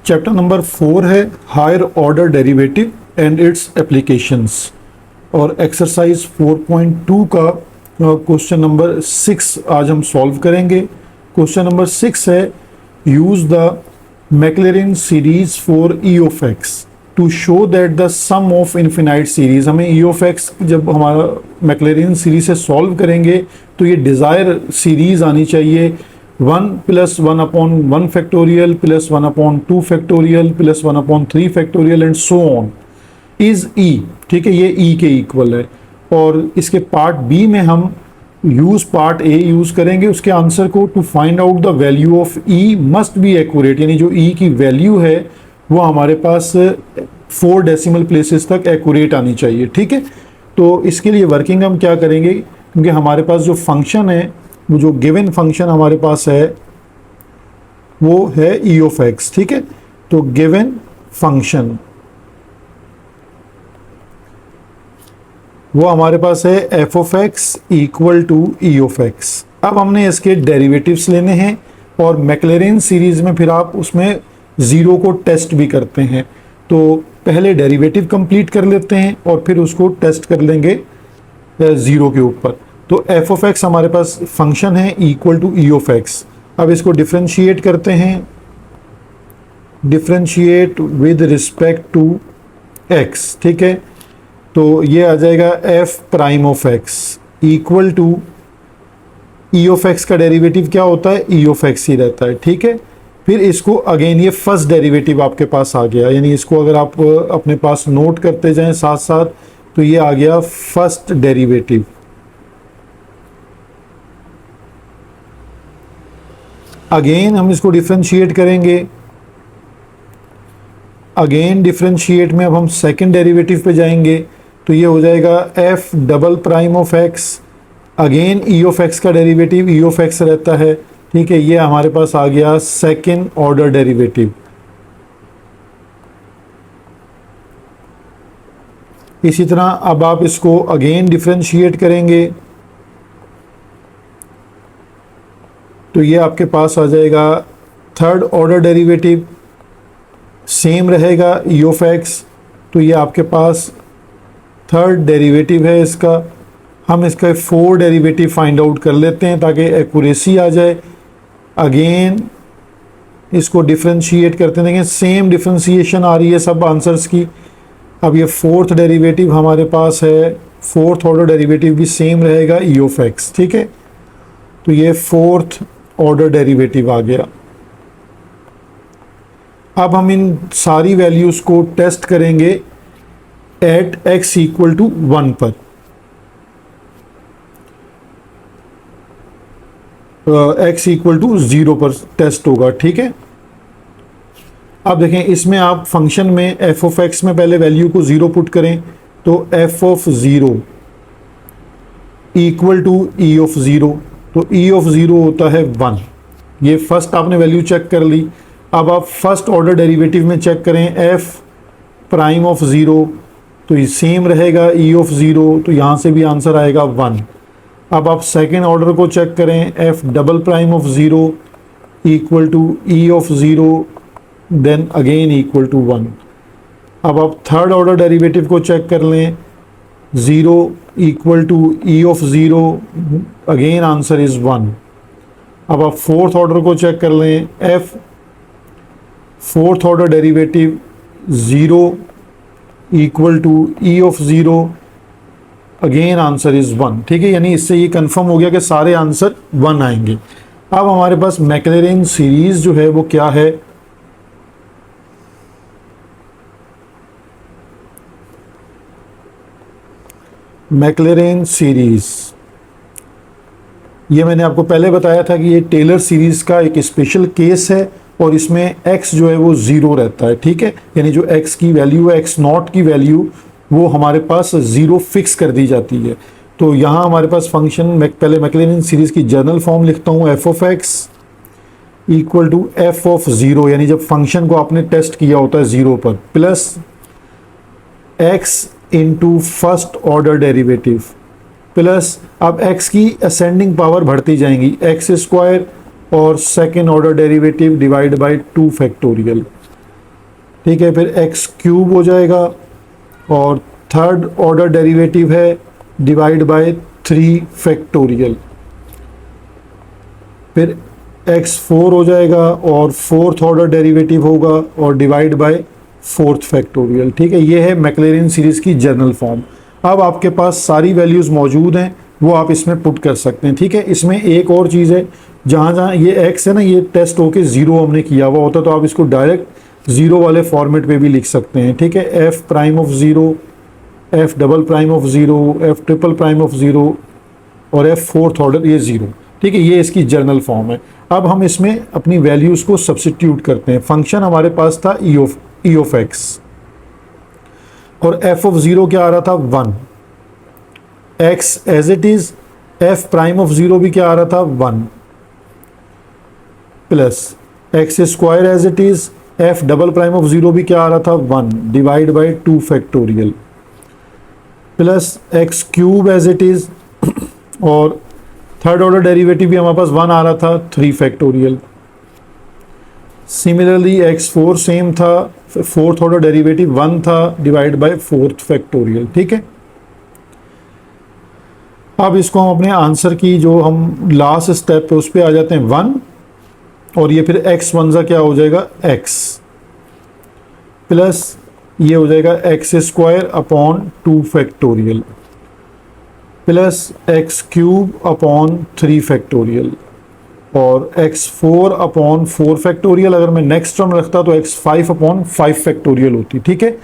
Chapter number 4 है higher order derivative and its applications और exercise 4.2 का क्वेश्चन नंबर 6 आज हम सॉल्व करेंगे। क्वेश्चन नंबर 6 है use the Maclaurin series for e of x to show that the sum of infinite series. हमें e of x जब हमारा मैक्लेरिन series से सॉल्व करेंगे तो ये डिज़ायर सीरीज आनी चाहिए 1 + 1/1 factorial + 1/2 factorial + 1/3 factorial and so on is e. ठीक है, ये ई के इक्वल है। और इसके पार्ट बी में हम यूज पार्ट ए यूज करेंगे उसके आंसर को to find out the value of e must be accurate, यानी जो ई की वैल्यू है वो हमारे पास 4 डेसिमल प्लेसेस तक एक्यूरेट आनी चाहिए। ठीक है, तो इसके लिए वर्किंग हम क्या करेंगे, क्योंकि हमारे पास जो फंक्शन है वो जो गिवन फंक्शन हमारे पास है वो है ई ऑफ एक्स। ठीक है, तो गिवन फंक्शन वो हमारे पास है f of x equal to e of x. अब हमने इसके डेरिवेटिव्स लेने हैं और मैक्लेरिन सीरीज में फिर आप उसमें ज़ीरो को टेस्ट भी करते हैं। तो पहले डेरिवेटिव कंप्लीट कर लेते हैं और फिर उसको टेस्ट कर लेंगे ज़ीरो के ऊपर। तो एफ ऑफ एक्स हमारे पास फंक्शन है equal to e of x. अब इसको डिफ्रेंशिएट करते हैं, differentiate with respect to x. ठीक है, तो ये आ जाएगा f prime of x equal to e of x का डेरिवेटिव क्या होता है, ई ऑफ एक्स ही रहता है। ठीक है, फिर इसको अगेन ये फर्स्ट डेरिवेटिव आपके पास आ गया, यानी इसको अगर आप अपने पास नोट करते जाएं साथ साथ तो ये आ गया फर्स्ट डेरिवेटिव। अगेन हम इसको डिफरेंशिएट करेंगे, अगेन डिफरेंशिएट में अब हम सेकंड डेरिवेटिव पे जाएंगे तो ये हो जाएगा F double prime of x. Again E of x का डेरिवेटिव ई ऑफ एक्स रहता है। ठीक है, ये हमारे पास आ गया सेकंड ऑर्डर डेरिवेटिव। इसी तरह अब आप इसको अगेन डिफरेंशिएट करेंगे तो ये आपके पास आ जाएगा थर्ड ऑर्डर डेरिवेटिव, सेम रहेगा ई ऑफ एक्स। तो ये आपके पास थर्ड डेरिवेटिव है इसका। हम इसका 4 डेरिवेटिव फाइंड आउट कर लेते हैं ताकि एक्यूरेसी आ जाए। अगेन इसको डिफरेंशिएट करते देंगे, सेम डिफरेंशिएशन आ रही है सब आंसर्स की। अब ये फोर्थ डेरिवेटिव हमारे पास है, फोर्थ ऑर्डर डेरिवेटिव भी सेम रहेगा ई ऑफ एक्स। ठीक है, तो ये फोर्थ ऑर्डर डेरिवेटिव आ गया। अब हम इन सारी वैल्यूज को टेस्ट करेंगे एट x इक्वल टू 1 पर। x इक्वल टू 0 पर टेस्ट होगा। ठीक है, अब देखें इसमें आप फंक्शन में f ऑफ x में पहले वैल्यू को 0 पुट करें तो f of 0 equal to e of 0। तो e ऑफ 0 होता है 1। ये फर्स्ट आपने वैल्यू चेक कर ली। अब आप फर्स्ट ऑर्डर डेरिवेटिव में चेक करें f प्राइम ऑफ 0 तो ये सेम रहेगा e ऑफ 0, तो यहाँ से भी आंसर आएगा 1। अब आप सेकेंड ऑर्डर को चेक करें f double prime of 0 equal to e of 0 then again equal to 1। अब आप थर्ड ऑर्डर डेरिवेटिव को चेक कर लें, 0 equal to e of 0, again answer is 1। अब आप फोर्थ ऑर्डर को चेक कर लें, f fourth order derivative 0 equal to e of 0, again answer is 1। ठीक है, यानी इससे ये कंफर्म हो गया कि सारे आंसर 1 आएंगे। अब हमारे पास मैक्लेरिन सीरीज जो है वो क्या है, मैक्लेरिन सीरीज ये मैंने आपको पहले बताया था कि ये टेलर सीरीज का एक स्पेशल केस है और इसमें x जो है वो 0 रहता है। ठीक है, यानी जो x की वैल्यू है, x नॉट की वैल्यू वो हमारे पास 0 फिक्स कर दी जाती है। तो यहाँ हमारे पास फंक्शन पहले मैक्लेरिन सीरीज की जर्नल फॉर्म लिखता हूँ, f of x equal to f of 0, यानी जब फंक्शन को आपने टेस्ट किया होता है 0 पर, plus x into first order derivative plus अब x की असेंडिंग पावर बढ़ती जाएंगी, x स्क्वायर और second order derivative divide by 2 factorial. ठीक है, फिर एक्स क्यूब हो जाएगा और थर्ड ऑर्डर डेरिवेटिव है डिवाइड बाय 3 फैक्टोरियल, फिर x4 हो जाएगा और फोर्थ ऑर्डर डेरिवेटिव होगा और डिवाइड बाय 4th फैक्टोरियल। ठीक है, ये है मैक्लेरिन सीरीज़ की जर्नल फॉर्म। अब आपके पास सारी वैल्यूज़ मौजूद हैं, वो आप इसमें पुट कर सकते हैं। ठीक है, इसमें एक और चीज़ है, जहाँ जहाँ ये x है ना, ये टेस्ट होके 0 हमने किया हुआ होता, तो आप इसको डायरेक्ट 0 वाले फॉर्मेट पे भी लिख सकते हैं। ठीक है, f prime of 0, f double prime of 0, f triple prime of 0 और f फोर्थ ऑर्डर ये 0। ठीक है, ये इसकी जर्नल फॉर्म है। अब हम इसमें अपनी वैल्यूज़ को सब्स्टिट्यूट करते हैं। फंक्शन हमारे पास था e ऑफ x और f ऑफ 0 क्या आ रहा था 1, x as it is, f prime of 0 भी क्या आ रहा था 1, plus x square as it is, f double prime of 0 भी क्या आ रहा था 1 divide by 2 factorial, plus x cube as it is और थर्ड ऑर्डर डेरिवेटिव भी हमारे पास 1 आ रहा था 3 फैक्टोरियल। सिमिलरली x4 सेम था, फोर्थ ऑर्डर डेरिवेटिव 1 था डिवाइड बाय 4th फैक्टोरियल। ठीक है, अब इसको हम अपने आंसर की जो हम लास्ट स्टेप पे उस पर आ जाते हैं 1 और ये फिर x1 सा क्या हो जाएगा x प्लस ये हो जाएगा x square upon 2 factorial plus x cube upon 3 factorial और x4 अपॉन 4 फैक्टोरियल। अगर मैं नेक्स्ट टर्म रखता तो x5 अपॉन 5 फैक्टोरियल होती। ठीक है,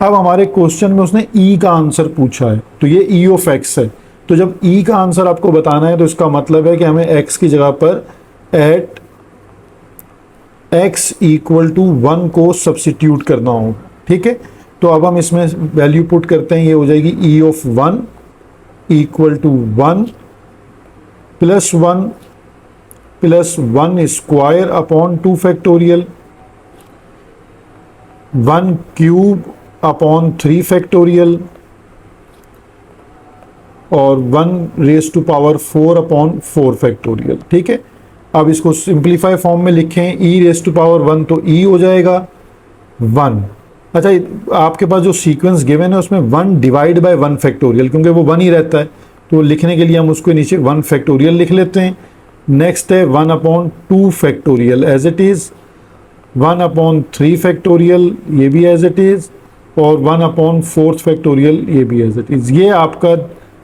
अब हमारे क्वेश्चन में उसने e का आंसर पूछा है, तो ये e ऑफ x है। तो जब e का आंसर आपको बताना है तो इसका मतलब है कि हमें x की जगह पर एट x इक्वल टू 1 को सब्सिट्यूट करना हो। ठीक है, तो अब हम इसमें वैल्यू पुट करते हैं, ये हो जाएगी e of 1 equal to 1 plus 1 square upon 2 factorial, 1 cube upon 3 factorial और 1 raise to power 4 upon 4 factorial. ठीक है, अब इसको सिंप्लीफाई फॉर्म में लिखें, e रेज टू पावर 1 तो e हो जाएगा 1। अच्छा, आपके पास जो सीक्वेंस गिवन है उसमें 1 डिवाइड बाय 1 फैक्टोरियल, क्योंकि वो 1 ही रहता है तो लिखने के लिए हम उसको नीचे 1 फैक्टोरियल लिख लेते हैं। नेक्स्ट है 1 upon 2 factorial as it is, 1 upon 3 factorial ये भी एज इट इज़ और 1 अपॉन 4th फैक्टोरियल ये भी एज इट इज़। ये आपका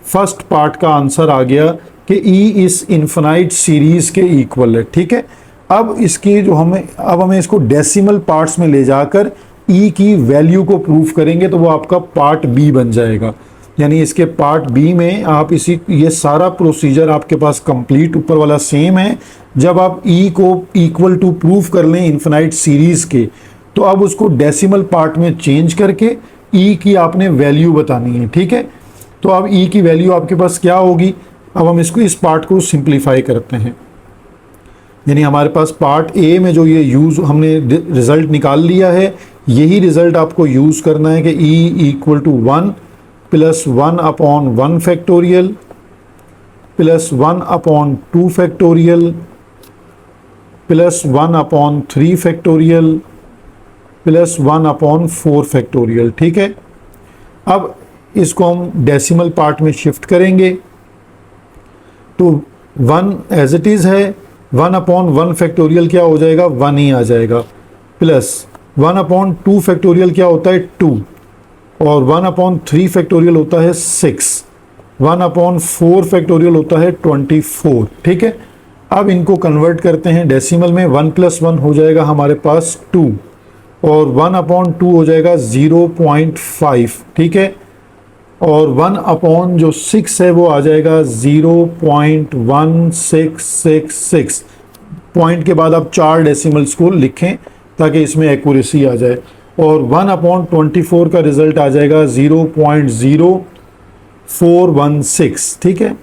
फर्स्ट पार्ट का आंसर आ गया कि e इस इन्फिनाइट सीरीज़ के इक्वल है। ठीक है, अब इसकी जो हमें इसको डेसिमल पार्ट्स में ले जाकर e की वैल्यू को प्रूफ करेंगे, तो वो आपका पार्ट बी बन जाएगा। यानी इसके पार्ट बी में आप ये सारा प्रोसीजर आपके पास कंप्लीट ऊपर वाला सेम है। जब आप e को इक्वल टू प्रूफ कर लें इन्फिनाइट सीरीज़ के, तो अब उसको डेसिमल पार्ट में चेंज करके e की आपने वैल्यू बतानी है। ठीक है, तो अब e की वैल्यू आपके पास क्या होगी, अब हम इसको इस पार्ट को सिंप्लीफाई करते हैं। यानी हमारे पास पार्ट ए में जो ये हमने रिजल्ट निकाल लिया है, यही रिजल्ट आपको यूज़ करना है कि e equal to 1 plus 1 upon 1 factorial plus 1 upon 2 factorial plus 1 upon 3 factorial plus 1 upon 4 factorial. ठीक है, अब इसको हम डेसिमल पार्ट में शिफ्ट करेंगे तो 1 एज इट इज़ है, 1 अपॉन 1 फैक्टोरियल क्या हो जाएगा 1 ही आ जाएगा, प्लस 1 अपॉन 2 फैक्टोरियल क्या होता है 2 और 1 अपॉन 3 फैक्टोरियल होता है 6, 1 अपॉन 4 फैक्टोरियल होता है 24। ठीक है, अब इनको कन्वर्ट करते हैं डेसिमल में, 1 प्लस 1 हो जाएगा हमारे पास 2 और 1 अपॉन 2 हो जाएगा 0.5। ठीक है, और 1 अपॉन जो 6 है वो आ जाएगा 0.1666। पॉइंट के बाद आप 4 डेसिमल्स को लिखें ताकि इसमें एक्यूरेसी आ जाए और 1 अपॉन 24 का रिजल्ट आ जाएगा 0.0416। ठीक है,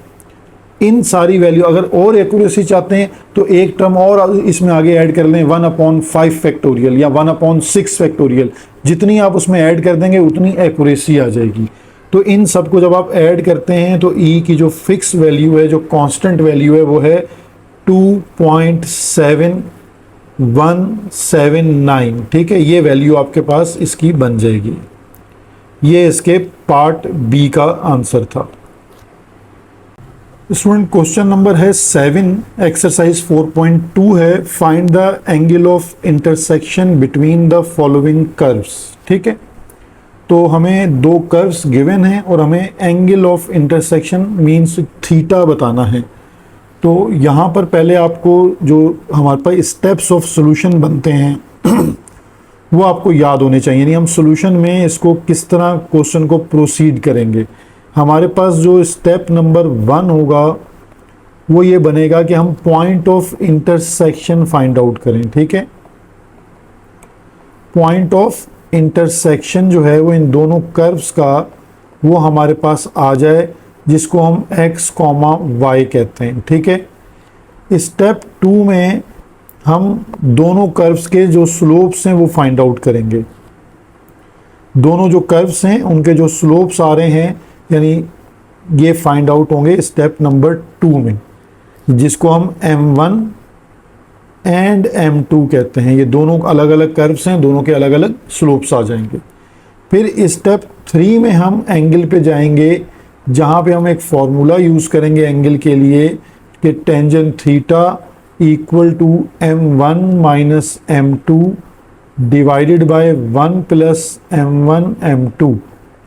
इन सारी वैल्यू अगर और एक्यूरेसी चाहते हैं तो एक टर्म और इसमें आगे ऐड कर लें, 1 अपॉन 5 फैक्टोरियल या 1 अपॉन 6 फैक्टोरियल। जितनी आप उसमें ऐड कर देंगे उतनी एक्यूरेसी आ जाएगी। तो इन सब को जब आप ऐड करते हैं तो e की जो फिक्स वैल्यू है, जो कांस्टेंट वैल्यू है, वो है 2.7 179, ठीक है, ये वैल्यू आपके पास इसकी बन जाएगी। ये इसके पार्ट बी का आंसर था। स्टूडेंट क्वेश्चन नंबर है 7, एक्सरसाइज 4.2 है, find the angle of intersection between the following curves. ठीक है, तो हमें दो कर्व्स गिवन हैं और हमें angle of intersection means theta बताना है। तो यहाँ पर पहले आपको जो हमारे पास स्टेप्स ऑफ सॉल्यूशन बनते हैं वो आपको याद होने चाहिए, यानी हम सॉल्यूशन में इसको किस तरह क्वेश्चन को प्रोसीड करेंगे। हमारे पास जो स्टेप नंबर 1 होगा वो ये बनेगा कि हम point of intersection find out करें। ठीक है, पॉइंट ऑफ इंटरसेक्शन जो है वो इन दोनों कर्व्स का वो हमारे पास आ जाए, जिसको हम x, y कहते हैं। ठीक है, स्टेप 2 में हम दोनों कर्व्स के जो स्लोप्स हैं वो फाइंड आउट करेंगे। दोनों जो कर्व्स हैं उनके जो स्लोप्स आ रहे हैं यानी ये फाइंड आउट होंगे स्टेप नंबर 2 में, जिसको हम m1 एंड m2 कहते हैं। ये दोनों अलग अलग कर्व्स हैं, दोनों के अलग अलग स्लोप्स आ जाएंगे। फिर स्टेप 3 में हम एंगल पे जाएंगे, जहाँ पे हम एक फॉर्मूला यूज़ करेंगे एंगल के लिए कि tangent theta equal to m1 minus m2 divided by 1 plus m1 m2।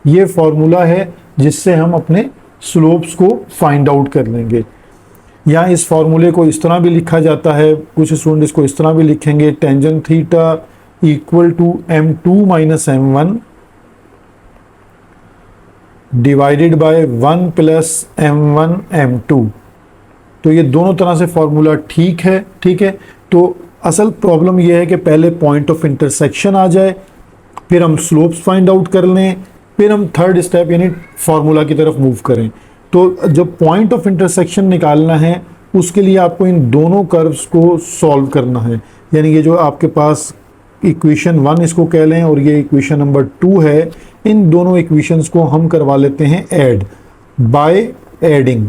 ये फॉर्मूला है जिससे हम अपने स्लोप्स को फाइंड आउट कर लेंगे। या इस फॉर्मूले को इस तरह भी लिखा जाता है, कुछ स्टूडेंट इसको इस तरह भी लिखेंगे, tangent theta equal to m2 minus m1 divided by 1 plus m1 m2। तो ये दोनों तरह से फॉर्मूला ठीक है। ठीक है, तो असल प्रॉब्लम ये है कि पहले पॉइंट ऑफ इंटरसेक्शन आ जाए, फिर हम स्लोप्स फाइंड आउट कर लें, फिर हम थर्ड स्टेप यानी फार्मूला की तरफ मूव करें। तो जब पॉइंट ऑफ इंटरसेक्शन निकालना है उसके लिए आपको इन दोनों कर्व्स को सॉल्व करना है, यानी ये जो आपके पास इक्वेशन 1 इसको कह लें और ये इक्वेशन नंबर 2 है, इन दोनों इक्वेशंस को हम करवा लेते हैं ऐड बाय एडिंग।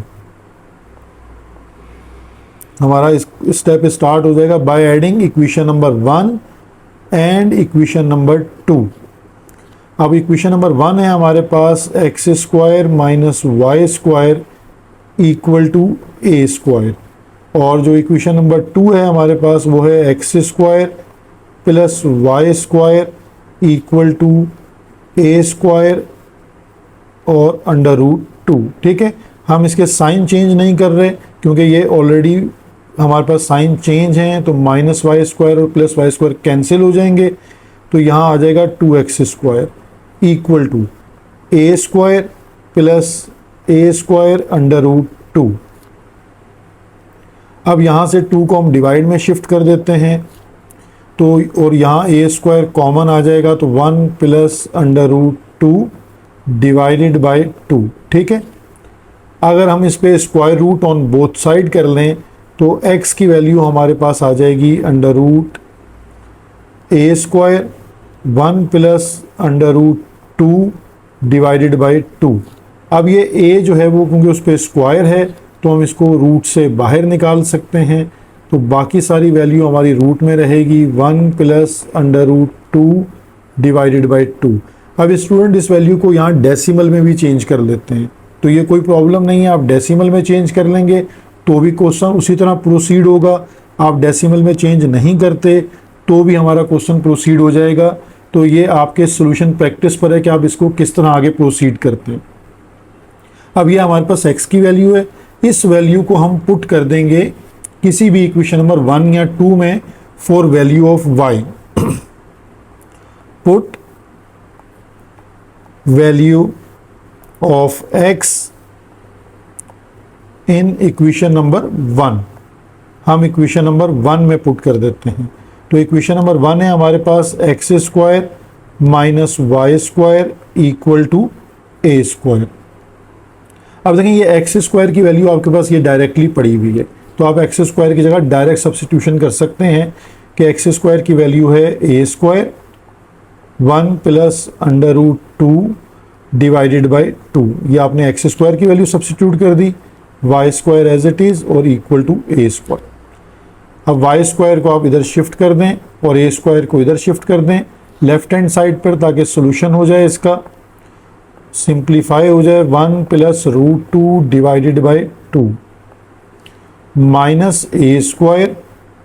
हमारा स्टेप स्टार्ट हो जाएगा by adding equation number 1 and equation number 2। अब इक्वेशन नंबर 1 है हमारे पास x square minus y square equal to a square, और जो इक्वेशन नंबर 2 है हमारे पास वो है x square plus y square equal to a square और अंडर रूट 2। ठीक है, हम इसके साइन चेंज नहीं कर रहे क्योंकि ये ऑलरेडी हमारे पास साइन चेंज हैं, तो माइनस वाई स्क्वायर और प्लस वाई स्क्वायर कैंसिल हो जाएंगे, तो यहाँ आ जाएगा 2x square equal to a square plus a square under root 2। अब यहाँ से 2 को हम डिवाइड में शिफ्ट कर देते हैं, तो और यहाँ ए स्क्वायर कॉमन आ जाएगा, तो 1 plus under root 2 divided by 2। ठीक है, अगर हम इस पे square root on both side कर लें तो x की वैल्यू हमारे पास आ जाएगी under root a square 1 plus under root 2 divided by 2। अब ये a जो है वो क्योंकि उस पर स्क्वायर है तो हम इसको रूट से बाहर निकाल सकते हैं, तो बाकी सारी वैल्यू हमारी रूट में रहेगी 1 plus under root 2 divided by 2। अब स्टूडेंट इस वैल्यू को यहाँ डेसिमल में भी चेंज कर लेते हैं, तो ये कोई प्रॉब्लम नहीं है, आप डेसिमल में चेंज कर लेंगे तो भी क्वेश्चन उसी तरह प्रोसीड होगा। आप डेसिमल में चेंज नहीं करते तो भी हमारा क्वेश्चन प्रोसीड हो जाएगा। तो ये आपके सॉल्यूशन प्रैक्टिस पर है कि आप इसको किस तरह आगे प्रोसीड करते हैं। अब ये हमारे पास x की वैल्यू है, इस वैल्यू को हम पुट कर देंगे किसी भी इक्वेशन नंबर 1 या 2 में for value of y। Put value of x in equation number 1, हम इक्वेशन नंबर 1 में पुट कर देते हैं। तो इक्वेशन नंबर 1 है हमारे पास x square minus y square equal to a square. अब देखें ये एक्स स्क्वायर की वैल्यू आपके पास ये डायरेक्टली पड़ी हुई है, तो आप एक्स स्क्वायर की जगह डायरेक्ट सब्स्टिट्यूशन कर सकते हैं कि एक्स स्क्वायर की वैल्यू है a square 1 plus under root 2 divided by 2। ये आपने एक्स स्क्वायर की वैल्यू सब्स्टिट्यूट कर दी, y square as it is और इक्वल टू ए स्क्वायर। अब वाई स्क्वायर को आप इधर शिफ्ट कर दें और ए स्क्वायर को इधर शिफ्ट कर दें लेफ्ट हैंड साइड पर, ताकि सोल्यूशन हो जाए इसका, सिंप्लीफाई हो जाए 1 plus root 2 divided by 2 minus a square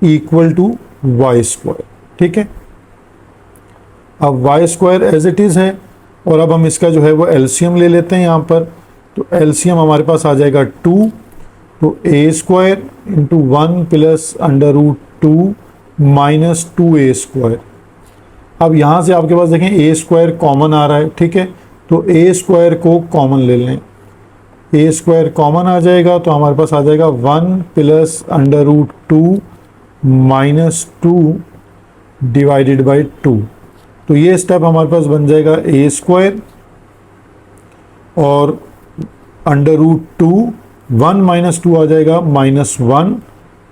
equal to y square. ठीक है, अब y square as it is है और अब हम इसका जो है वो एलसीएम ले लेते हैं यहाँ पर। तो एलसीएम हमारे पास आ जाएगा 2, तो a square into 1 plus under root 2 minus 2 a square. अब यहाँ से आपके पास देखें ए स्क्वायर कॉमन आ रहा है। ठीक है, तो ए स्क्वायर को कॉमन ले लें, ए स्क्वायर कॉमन आ जाएगा तो हमारे पास आ जाएगा 1 plus under root 2 minus 2 divided by 2। तो ये स्टेप हमारे पास बन जाएगा ए स्क्वायर और अंडर रूट 2 1 माइनस 2 आ जाएगा -1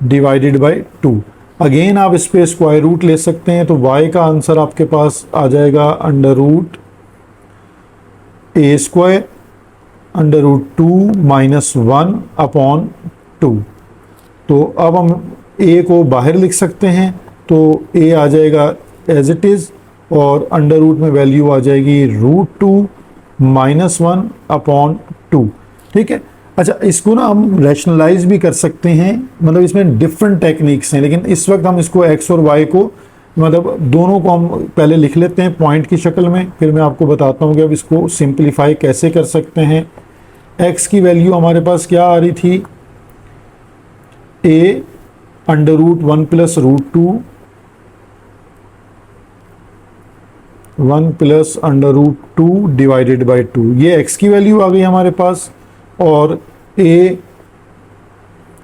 डिवाइडेड बाई 2। अगेन आप इस पे स्क्वायर रूट ले सकते हैं, तो y का आंसर आपके पास आ जाएगा under root a square under root 2 minus 1 upon 2। तो अब हम a को बाहर लिख सकते हैं, तो a आ जाएगा एज इट इज़ और अंडर रूट में वैल्यू आ जाएगी रूट 2 माइनस 1 अपॉन 2। ठीक है, अच्छा इसको ना हम रैशनलाइज भी कर सकते हैं, मतलब इसमें डिफरेंट टेक्निक्स हैं, लेकिन इस वक्त हम इसको x और y को मतलब दोनों को हम पहले लिख लेते हैं पॉइंट की शक्ल में, फिर मैं आपको बताता हूँ कि अब इसको सिंप्लीफाई कैसे कर सकते हैं। x की वैल्यू हमारे पास क्या आ रही थी, a under root 1 plus root 2 1 plus under root 2 divided by 2, ये x की वैल्यू आ गई हमारे पास, और a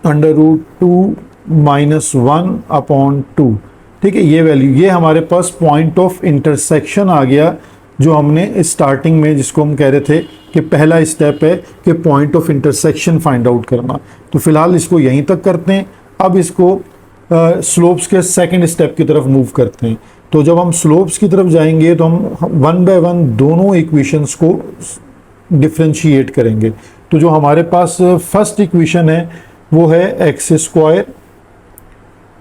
under root 2 minus 1 upon 2। ठीक है, ये वैल्यू, ये हमारे पास पॉइंट ऑफ इंटरसेक्शन आ गया, जो हमने स्टार्टिंग में जिसको हम कह रहे थे कि पहला स्टेप है कि point of intersection find out करना। तो फिलहाल इसको यहीं तक करते हैं। अब इसको स्लोप्स के सेकंड स्टेप की तरफ मूव करते हैं। तो जब हम स्लोप्स की तरफ जाएंगे तो हम 1 बाय 1 दोनों इक्वेशंस को डिफ्रेंशिएट करेंगे। तो जो हमारे पास फर्स्ट इक्वेशन है वो है x square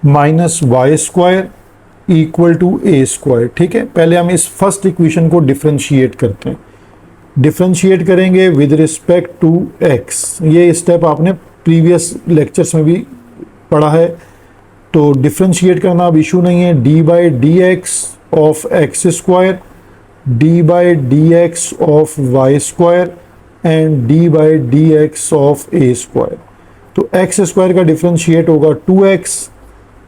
minus y square equal to a square. ठीक है, पहले हम इस फर्स्ट इक्वेशन को डिफ्रेंशिएट करते हैं। डिफ्रेंशिएट करेंगे विद रिस्पेक्ट टू एक्स, ये स्टेप आपने प्रीवियस लेक्चर्स में भी पढ़ा है। तो डिफ्रेंशिएट करना अब इशू नहीं है, d by d x of x square, d by d x of y square and d by d x of a square. तो एक्स स्क्वायर का डिफ्रेंशिएट होगा 2x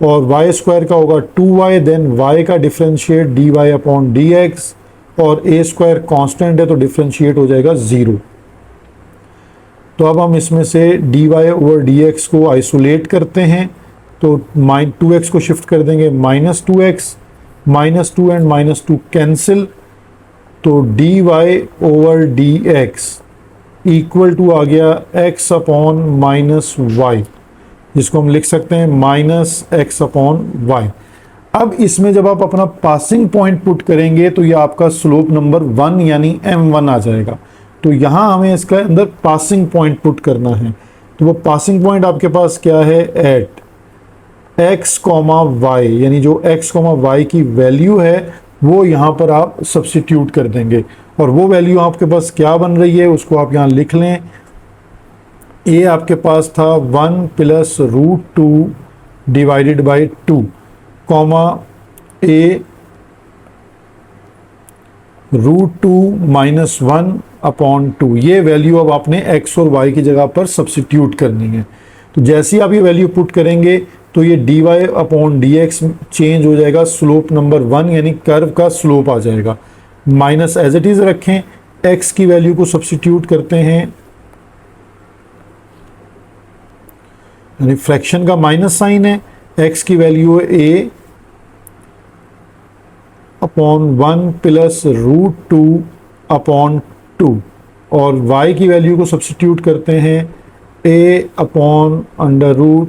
और वाई स्क्वायर का होगा 2y, देन y का differentiate dy upon dx, और ए square constant है तो डिफ्रेंशिएट हो जाएगा 0। तो अब हम इसमें से dy ओवर dx को आइसोलेट करते हैं, तो 2x को शिफ्ट कर देंगे -2x, -2 एंड -2 कैंसिल, तो dy over dx equal to आ गया x अपॉन माइनस वाई, जिसको हम लिख सकते हैं माइनस एक्स अपॉन वाई। अब इसमें जब आप अपना पासिंग पॉइंट पुट करेंगे तो ये आपका स्लोप नंबर 1 यानी m1 आ जाएगा। तो यहाँ हमें इसका अंदर पासिंग पॉइंट पुट करना है। तो वो पासिंग पॉइंट आपके पास क्या है, एट x, y, यानी जो x, y की वैल्यू है वो यहाँ पर आप सब्स्टिट्यूट कर देंगे, और वो वैल्यू आपके पास क्या बन रही है उसको आप यहाँ लिख लें। a आपके पास था 1 plus root 2 divided by 2, comma a root 2 minus 1 upon 2। ये वैल्यू अब आपने x और y की जगह पर सब्स्टिट्यूट करनी है। तो जैसे ही आप ये वैल्यू पुट करेंगे तो ये dy अपॉन dx चेंज हो जाएगा, स्लोप नंबर 1 यानी कर्व का स्लोप आ जाएगा। माइनस एज इट इज रखें, x की वैल्यू को सब्स्टिट्यूट करते हैं, यानी फ्रैक्शन का माइनस साइन है, x की वैल्यू है a upon 1 plus root 2 upon 2, और y की वैल्यू को सब्स्टिट्यूट करते हैं a upon under root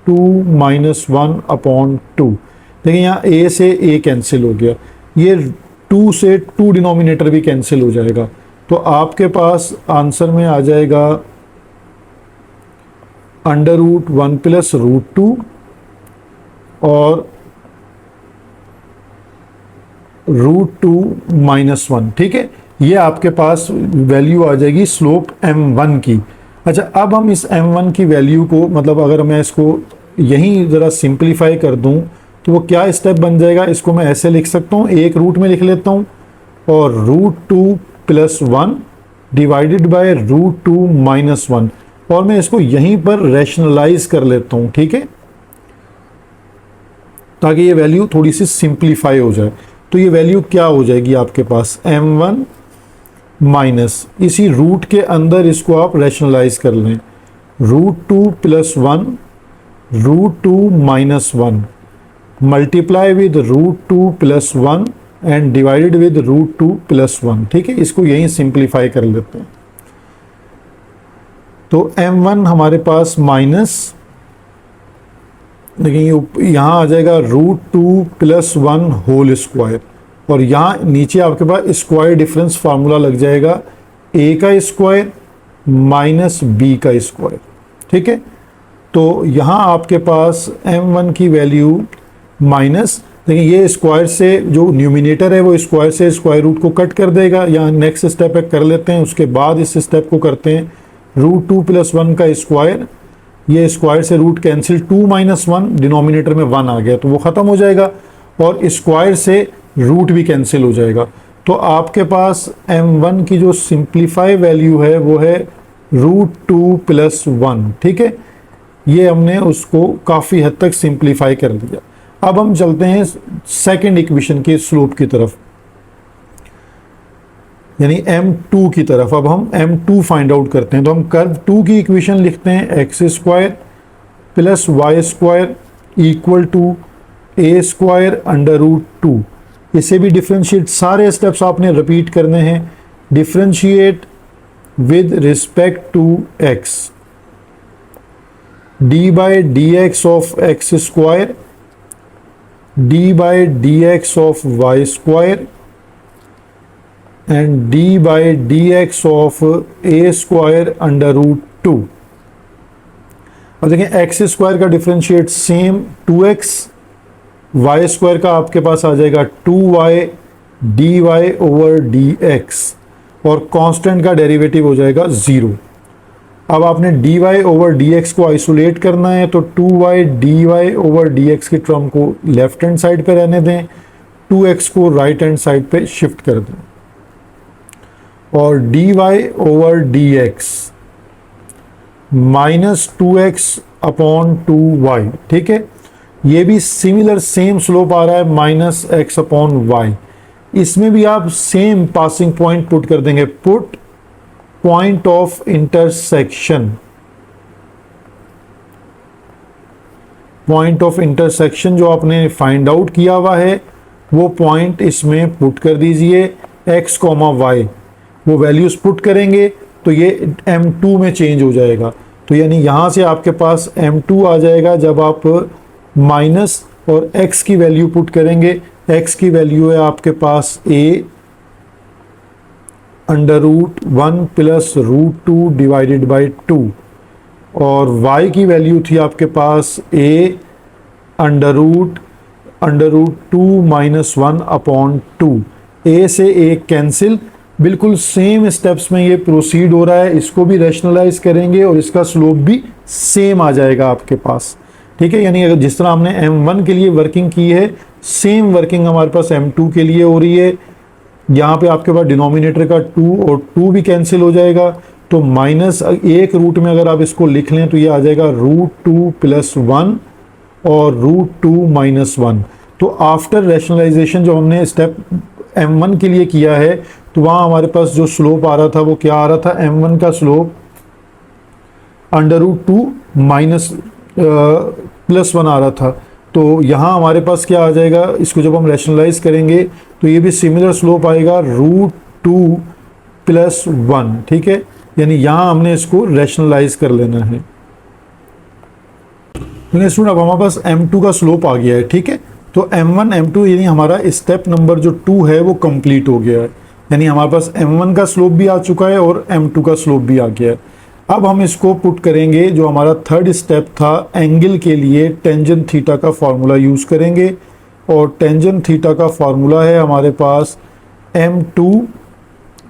2 minus 1 upon 2। देखिए यहाँ a से a कैंसिल हो गया, ये 2 से 2 डिनोमिनेटर भी कैंसिल हो जाएगा। तो आपके पास आंसर में आ जाएगा अंडर रूट 1 प्लस रूट 2 और √2 - 1। ठीक है, ये आपके पास वैल्यू आ जाएगी स्लोप m1 की। अच्छा, अब हम इस m1 की वैल्यू को, मतलब अगर मैं इसको यहीं ज़रा सिंप्लीफाई कर दूं तो वो क्या स्टेप बन जाएगा, इसको मैं ऐसे लिख सकता हूँ, एक रूट में लिख लेता हूँ, और √2 + 1 डिवाइडेड बाय √2 - 1, और मैं इसको यहीं पर रैशनलाइज कर लेता हूँ। ठीक है, ताकि ये वैल्यू थोड़ी सी सिंप्लीफाई हो जाए। तो ये वैल्यू क्या हो जाएगी आपके पास, m1 माइनस, इसी रूट के अंदर इसको आप रैशनलाइज कर लें, √2 + 1 √2 - 1 multiply with √2 + 1 and divided with √2 + 1। ठीक है, इसको यहीं सिंप्लीफाई कर लेते हैं। तो m1 हमारे पास माइनस, लेकिन यहाँ आ जाएगा √2 + 1 होल स्क्वायर, और यहाँ नीचे आपके पास स्क्वायर डिफरेंस फार्मूला लग जाएगा, a का स्क्वायर माइनस b का स्क्वायर। ठीक है, तो यहाँ आपके पास m1 की वैल्यू माइनस, लेकिन ये स्क्वायर से जो न्यूमिनेटर है वो स्क्वायर से स्क्वायर रूट को कट कर देगा। यहाँ नेक्स्ट स्टेप कर लेते हैं, उसके बाद इस स्टेप को करते हैं, √2 + 1 का स्क्वायर, ये स्क्वायर से रूट कैंसिल, 2 - 1 डिनोमिनेटर में 1 आ गया तो वो ख़त्म हो जाएगा, और स्क्वायर से रूट भी कैंसिल हो जाएगा। तो आपके पास m1 की जो सिंप्लीफाई वैल्यू है वो है √2 + 1। ठीक है, ये हमने उसको काफ़ी हद तक सिंप्लीफाई कर दिया। अब हम चलते हैं सेकंड इक्वेशन के स्लोप की तरफ, यानी m2 की तरफ। अब हम m2 फाइंड आउट करते हैं। तो हम कर्व 2 की इक्वेशन लिखते हैं, x² + y² = a² √2। इसे भी डिफ्रेंशिएट, सारे स्टेप्स आपने रिपीट करने हैं। Differentiate with respect to x, d/dx of x², d/dx of y² and d/dx of a² √2। अब देखें, x² का डिफरेंशिएट सेम 2x, y² का आपके पास आ जाएगा 2y dy/dx, और कांस्टेंट का डेरिवेटिव हो जाएगा 0। अब आपने dy/dx को आइसोलेट करना है, तो 2y dy/dx की टर्म को लेफ्ट हैंड साइड पे रहने दें, 2x को राइट हैंड साइड पे शिफ्ट कर दें, और dy/dx -2x/2y। ठीक है, ये भी सिमिलर सेम स्लोप आ रहा है, -x/y। इसमें भी आप सेम पासिंग पॉइंट पुट कर देंगे, put point of intersection, point of intersection जो आपने फाइंड आउट किया हुआ है वो पॉइंट इसमें पुट कर दीजिए, x, y, वो वैल्यूज पुट करेंगे तो ये m2 में चेंज हो जाएगा। तो यानी यहाँ से आपके पास m2 आ जाएगा जब आप माइनस और x की वैल्यू पुट करेंगे। x की वैल्यू है आपके पास a √1 + √2 डिवाइडेड बाई 2, और y की वैल्यू थी आपके पास a √2 - 1/2। a से a कैंसिल, बिल्कुल सेम स्टेप्स में ये प्रोसीड हो रहा है। इसको भी रैशनलाइज करेंगे और इसका स्लोप भी सेम आ जाएगा आपके पास। ठीक है, यानी अगर जिस तरह हमने m1 के लिए वर्किंग की है, सेम वर्किंग हमारे पास m2 के लिए हो रही है। यहाँ पे आपके पास डिनोमिनेटर का 2 और 2 भी कैंसिल हो जाएगा, तो माइनस एक रूट में अगर आप इसको लिख लें तो ये आ जाएगा √2 + 1 और √2 - 1। तो आफ्टर रैशनलाइजेशन जो हमने स्टेप m1 के लिए किया है, तो वहाँ हमारे पास जो स्लोप आ रहा था वो क्या आ रहा था, m1 का स्लोप √2 +1 आ रहा था। तो यहाँ हमारे पास क्या आ जाएगा, इसको जब हम रैशनलाइज करेंगे तो ये भी सिमिलर स्लोप आएगा, √2 + 1। ठीक है, यानी यहाँ हमने इसको रैशनलाइज कर लेना है। स्टूडेंट, अब हमारे पास m2 का स्लोप आ गया है। ठीक है, तो m1 m2 यानी हमारा स्टेप नंबर जो 2 है वो कंप्लीट हो गया है, यानी हमारे पास m1 का स्लोप भी आ चुका है और m2 का स्लोप भी आ गया है। अब हम इसको पुट करेंगे, जो हमारा थर्ड स्टेप था एंगल के लिए टेंजेंट थीटा का फॉर्मूला यूज़ करेंगे, और टेंजेंट थीटा का फॉर्मूला है हमारे पास m2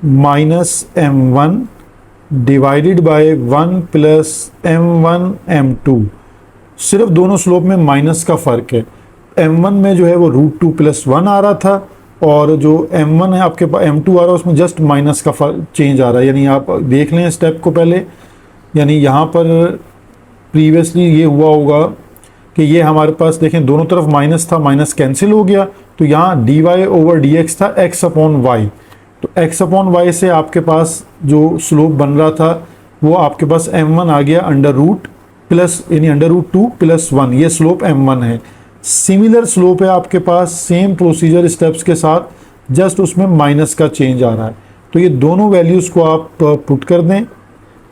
minus m1 divided by 1 plus m1 m2। सिर्फ दोनों स्लोप में माइनस का फ़र्क है। m1 में जो है वो √2 + 1 आ रहा था, और जो m1 है आपके पास m2 आ रहा है, उसमें जस्ट माइनस का चेंज आ रहा है। यानी आप देख लें स्टेप को पहले, यानी यहाँ पर प्रीवियसली ये हुआ होगा कि ये हमारे पास देखें दोनों तरफ माइनस था, माइनस कैंसिल हो गया, तो यहाँ dy/dx था x/y। तो x/y से आपके पास जो स्लोप बन रहा था वो आपके पास m1 आ गया √2 + 1, ये स्लोप m1 है। सिमिलर स्लोप है आपके पास, सेम प्रोसीजर स्टेप्स के साथ, जस्ट उसमें माइनस का चेंज आ रहा है। तो ये दोनों वैल्यूज़ को आप पुट कर दें।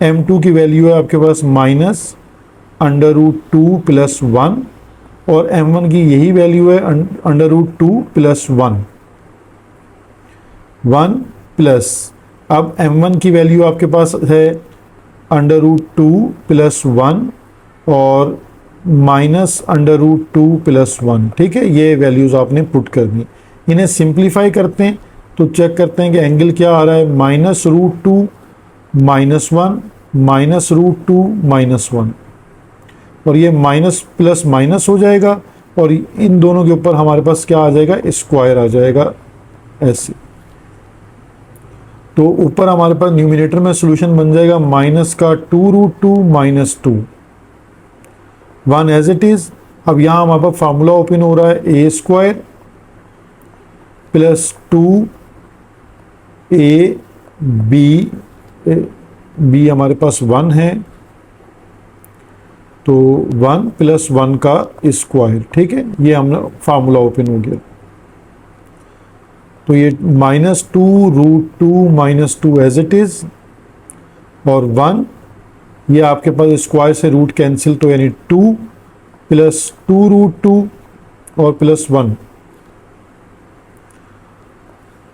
m2 की वैल्यू है आपके पास -√2 + 1, और m1 की यही वैल्यू है √2 + 1 प्लस, अब m1 की वैल्यू आपके पास है √2 + 1 और -√2 + 1। ठीक है, ये वैल्यूज़ आपने पुट करनी। इन्हें सिंप्लीफाई करते हैं तो चेक करते हैं कि एंगल क्या आ रहा है, -√2 -1 -√2 -1, और ये माइनस प्लस माइनस हो जाएगा, और इन दोनों के ऊपर हमारे पास क्या आ जाएगा, स्क्वायर आ जाएगा ऐसे। तो ऊपर हमारे पास न्यूमिनेटर में सॉल्यूशन बन जाएगा -2√2 -2, 1 एज इट इज़। अब यहाँ हमारे पास फार्मूला ओपन हो रहा है a² + 2ab, b हमारे पास 1 है, तो 1 + 1 का स्क्वायर। ठीक है, ये हमने फार्मूला ओपन हो गया। तो ये -2√2 -2 एज इट इज़, और 1, ये आपके पास स्क्वायर से रूट कैंसिल, तो यानी 2 + 2√2 और +1,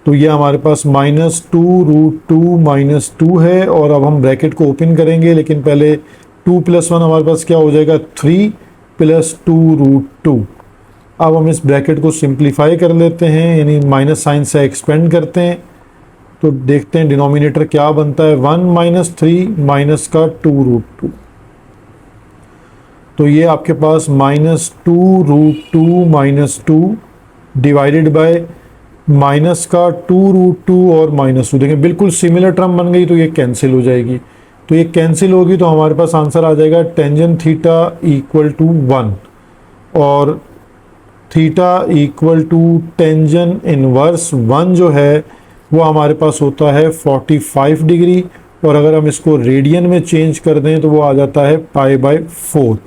तो ये हमारे पास -2√2 -2 है। और अब हम ब्रैकेट को ओपन करेंगे, लेकिन पहले 2 + 1 हमारे पास क्या हो जाएगा, 3 + 2√2। अब हम इस ब्रैकेट को सिंप्लीफाई कर लेते हैं, यानी माइनस साइन से एक्सपेंड करते हैं, तो देखते हैं डिनोमिनेटर क्या बनता है, 1 - 3 माइनस का 2√2, तो ये आपके पास -2√2 -2 डिवाइडेड बाय माइनस का 2√2 और -2। देखें बिल्कुल सिमिलर टर्म बन गई, तो ये कैंसिल हो जाएगी, तो ये कैंसिल होगी, तो हमारे पास आंसर आ जाएगा टेंजेंट थीटा = 1, और थीटा = टेंजेंट इनवर्स 1 जो है वो हमारे पास होता है 45 डिग्री, और अगर हम इसको रेडियन में चेंज कर दें तो वो आ जाता है π/4।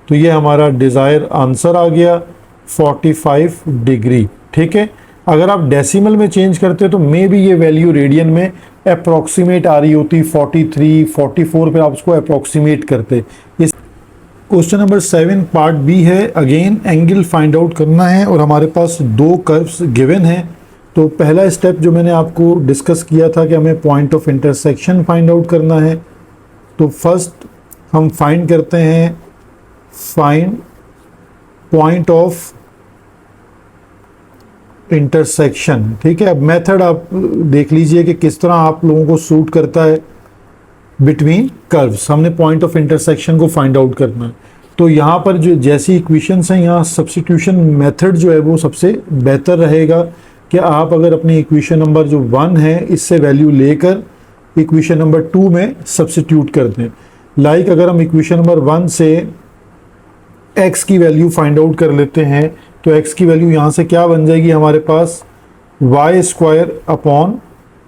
तो ये हमारा डिज़ायर आंसर आ गया 45 डिग्री। ठीक है, अगर आप डेसिमल में चेंज करते तो मे बी ये वैल्यू रेडियन में अप्रॉक्सीमेट आ रही होती, 43 44 पे आप उसको अप्रॉक्सीमेट करते। इस क्वेश्चन नंबर 7 पार्ट बी है। अगेन एंगल फाइंड आउट करना है, और हमारे पास 2 कर्व्स गिवन हैं। तो पहला स्टेप जो मैंने आपको डिस्कस किया था कि हमें point of intersection find out करना है, तो फर्स्ट हम फाइंड करते हैं फाइंड पॉइंट ऑफ इंटरसेक्शन। ठीक है, अब मेथड आप देख लीजिए कि किस तरह आप लोगों को सूट करता है बिटवीन कर्व्स। हमने पॉइंट ऑफ इंटरसेक्शन को फाइंड आउट करना है, तो यहाँ पर जो जैसी इक्वेशंस हैं, यहाँ सब्स्टिट्यूशन मेथड जो है वो सबसे बेहतर रहेगा कि आप अगर अपनी इक्वेशन नंबर जो 1 है इससे वैल्यू लेकर इक्वेशन नंबर 2 में सब्स्टिट्यूट कर दें। लाइक अगर हम इक्वेशन नंबर 1 से x की वैल्यू फाइंड आउट कर लेते हैं, तो x की वैल्यू यहाँ से क्या बन जाएगी हमारे पास, y²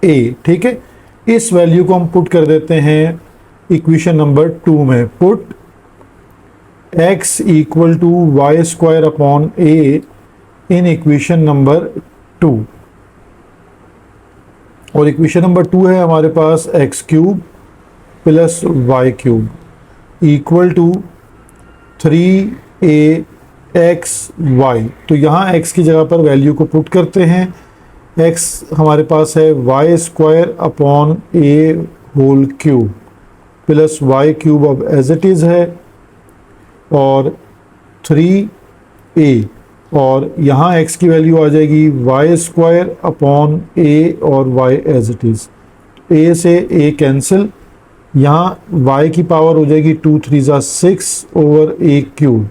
a। ठीक है, इस वैल्यू को हम पुट कर देते हैं इक्वेशन नंबर 2 में। Put x = y² a in equation number 2, और इक्वेशन नंबर 2 है हमारे पास x³ + y³ = 3aXy। तो यहाँ x की जगह पर वैल्यू को पुट करते हैं। x हमारे पास है y² a whole cube, plus y cube अब एज इट इज़ है, और 3a, और यहाँ x की वैल्यू आ जाएगी वाई स्क्वायर अपॉन a और y as it is. a से a कैंसिल, यहाँ y की पावर हो जाएगी 2 3 ज़ा 6 ओवर a क्यूब,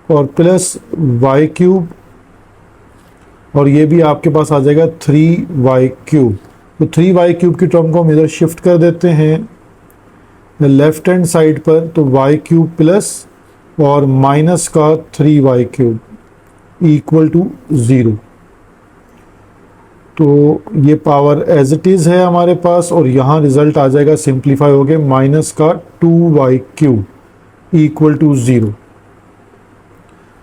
और प्लस वाई क्यूब, और ये भी आपके पास आ जाएगा 3y क्यूब। तो 3y क्यूब की टर्म को हम इधर शिफ्ट कर देते हैं लेफ्ट हैंड साइड पर, तो y क्यूब प्लस और माइनस का 3y क्यूब इक्वल टू 0। तो ये पावर एज इट इज़ है हमारे पास, और यहाँ रिजल्ट आ जाएगा सिंप्लीफाई हो गया माइनस का 2y क्यूब इक्वल टू 0।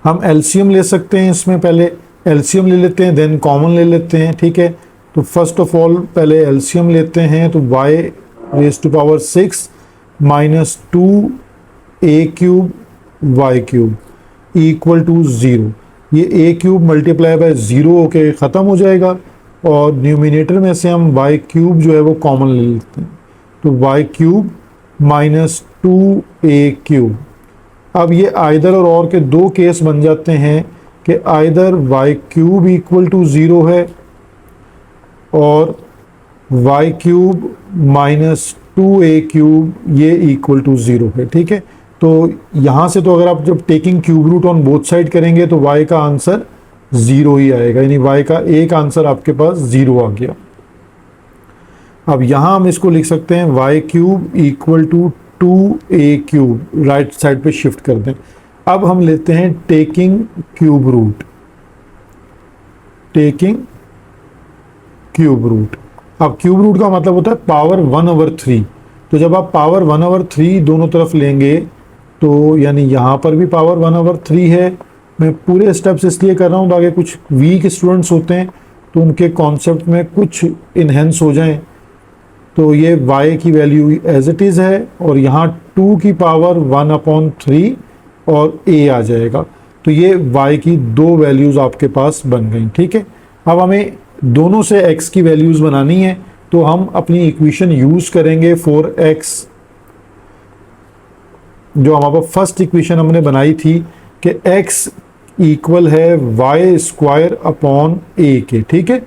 हम एलसीएम ले सकते हैं, इसमें पहले एलसीएम ले लेते हैं देन कॉमन ले लेते हैं, ठीक है। तो फर्स्ट ऑफ ऑल पहले एलसीएम लेते हैं, तो y raise to power 6 minus 2a cube y cube equal to 0। ये a क्यूब मल्टीप्लाई बाय 0 होके ख़त्म हो जाएगा, और न्यूमिनेटर में से हम y क्यूब जो है वो कॉमन ले लेते हैं, तो y cube minus 2a cube. अब ये आइदर और के दो केस बन जाते हैं कि either y cube equal to 0 है और y cube minus 2a cube ये इक्वल टू 0 है, ठीक है। तो यहाँ से तो अगर आप जब taking cube root on both side करेंगे तो y का आंसर 0 ही आएगा, यानी y का एक आंसर आपके पास 0 आ गया। अब यहाँ हम इसको लिख सकते हैं y cube equal to 2a cube, right side पे शिफ्ट कर दें। अब हम लेते हैं taking cube root, taking cube root. अब क्यूब रूट का मतलब होता है पावर 1/3। तो जब आप पावर 1/3 दोनों तरफ लेंगे तो यानी यहाँ पर भी पावर 1/3 है। मैं पूरे स्टेप्स इसलिए कर रहा हूँ ताकि कुछ वीक स्टूडेंट्स होते हैं तो उनके कॉन्सेप्ट में कुछ इन्हेंस हो जाएं। तो ये y की वैल्यू एज इट इज़ है, और यहाँ 2 की पावर 1/3 और a आ जाएगा। तो ये y की दो वैल्यूज़ आपके पास बन गई, ठीक है। अब हमें दोनों से x की वैल्यूज़ बनानी है, तो हम अपनी इक्वेशन यूज़ करेंगे फॉर x, जो हमारे पास फर्स्ट इक्वेशन हमने बनाई थी कि x इक्वल है वाई स्क्वायर अपॉन a के, ठीक है।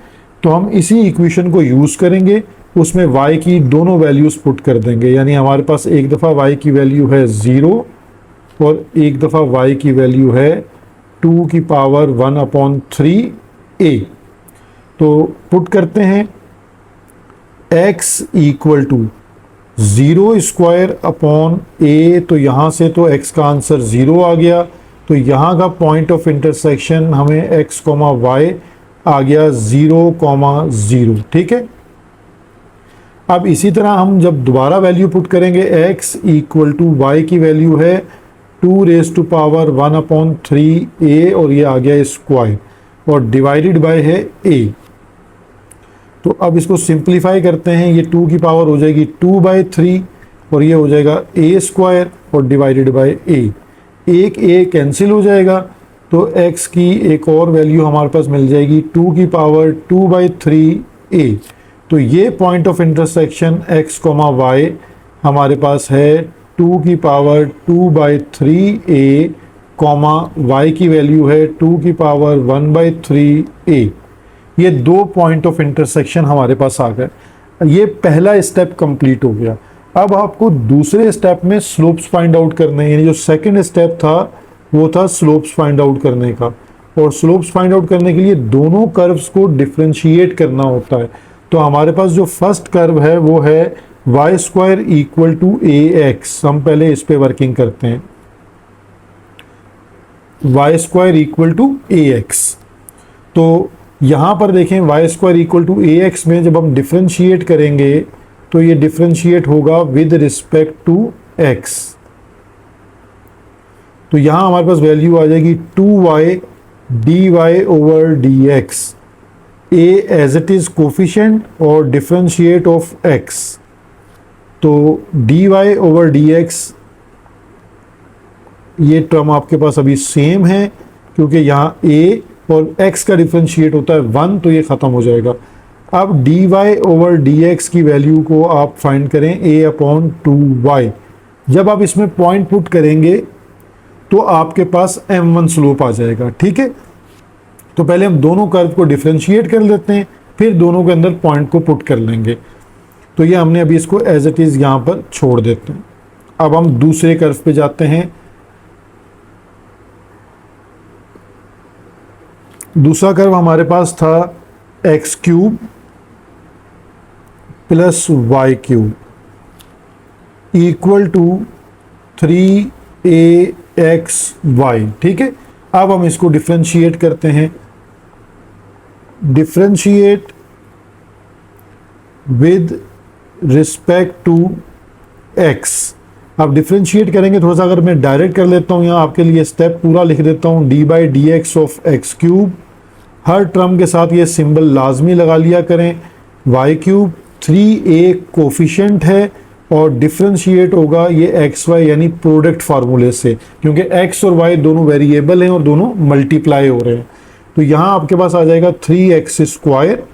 तो हम इसी इक्वेशन को यूज़ करेंगे, उसमें y की दोनों वैल्यूज़ पुट कर देंगे, यानी हमारे पास एक दफ़ा y की वैल्यू है 0 और एक दफ़ा y की वैल्यू है 2 की पावर 1/3a। तो पुट करते हैं x equal to 0 square upon a, तो यहाँ से तो x का आंसर 0 आ गया। तो यहाँ का पॉइंट ऑफ इंटरसेक्शन हमें x, y आ गया 0,0, ठीक है। अब इसी तरह हम जब दोबारा वैल्यू पुट करेंगे x इक्वल टू वाई की वैल्यू है 2 रेज टू पावर 1/3a, और ये आ गया स्क्वायर, और डिवाइडेड बाय है a। तो अब इसको सिंप्लीफाई करते हैं, ये 2 की पावर हो जाएगी 2/3 और ये हो जाएगा a स्क्वायर और डिवाइडेड बाय a। एक a कैंसिल हो जाएगा, तो x की एक और वैल्यू हमारे पास मिल जाएगी 2 की पावर 2/3a। तो ये point of intersection x, y हमारे पास है 2 की पावर 2/3a, y की वैल्यू है 2 की पावर 1/3a। ये दो पॉइंट ऑफ इंटरसेक्शन हमारे पास आ गए। ये पहला स्टेप कंप्लीट हो गया। अब आपको दूसरे स्टेप में स्लोप्स फाइंड आउट करने हैं, यानी जो सेकंड स्टेप था वो था स्लोप्स फाइंड आउट करने का, और स्लोप्स फाइंड आउट करने के लिए दोनों कर्व्स को डिफरेंशिएट करना होता है। तो हमारे पास जो फर्स्ट कर्व है वो है y square equal to ax। हम पहले इस पे वर्किंग करते हैं, y square equal to ax। तो यहाँ पर देखें y square equal to ax में जब हम डिफरेंशिएट करेंगे तो ये डिफरेंशिएट होगा विद रिस्पेक्ट टू x। तो यहाँ हमारे पास वैल्यू आ जाएगी 2y dy over dx, a as it is coefficient और डिफरेंशिएट ऑफ x। तो dy ओवर dx ये टर्म आपके पास अभी सेम है, क्योंकि यहाँ a और x का डिफरेंशिएट होता है 1, तो ये ख़त्म हो जाएगा। अब d y over d x की वैल्यू को आप फाइंड करें a अपॉन 2y। जब आप इसमें पॉइंट पुट करेंगे तो आपके पास m1 स्लोप आ जाएगा, ठीक है। तो पहले हम दोनों कर्व को डिफरेंशिएट कर लेते हैं, फिर दोनों के अंदर पॉइंट को पुट कर लेंगे। तो ये हमने अभी इसको एज इट इज़ यहाँ पर छोड़ देते हैं। अब हम दूसरे कर्व पे जाते हैं। दूसरा कर्व हमारे पास था x cube plus y cube equal to 3aXy, ठीक है। अब हम इसको डिफरेंशिएट करते हैं। Differentiate with respect to x। अब डिफरेंशिएट करेंगे, थोड़ा सा अगर मैं डायरेक्ट कर लेता हूँ, यहाँ आपके लिए स्टेप पूरा लिख देता हूँ। D by d x of x cube, her term के साथ ये सिंबल लाजमी लगा लिया करें। वाई क्यूब 3a कोफिशिएंट है और डिफरेंशिएट होगा ये एक्स वाई यानी प्रोडक्ट फार्मूले से, क्योंकि x और y दोनों वेरिएबल हैं और दोनों मल्टीप्लाई हो रहे हैं। तो यहाँ आपके पास आ जाएगा 3x स्क्वायर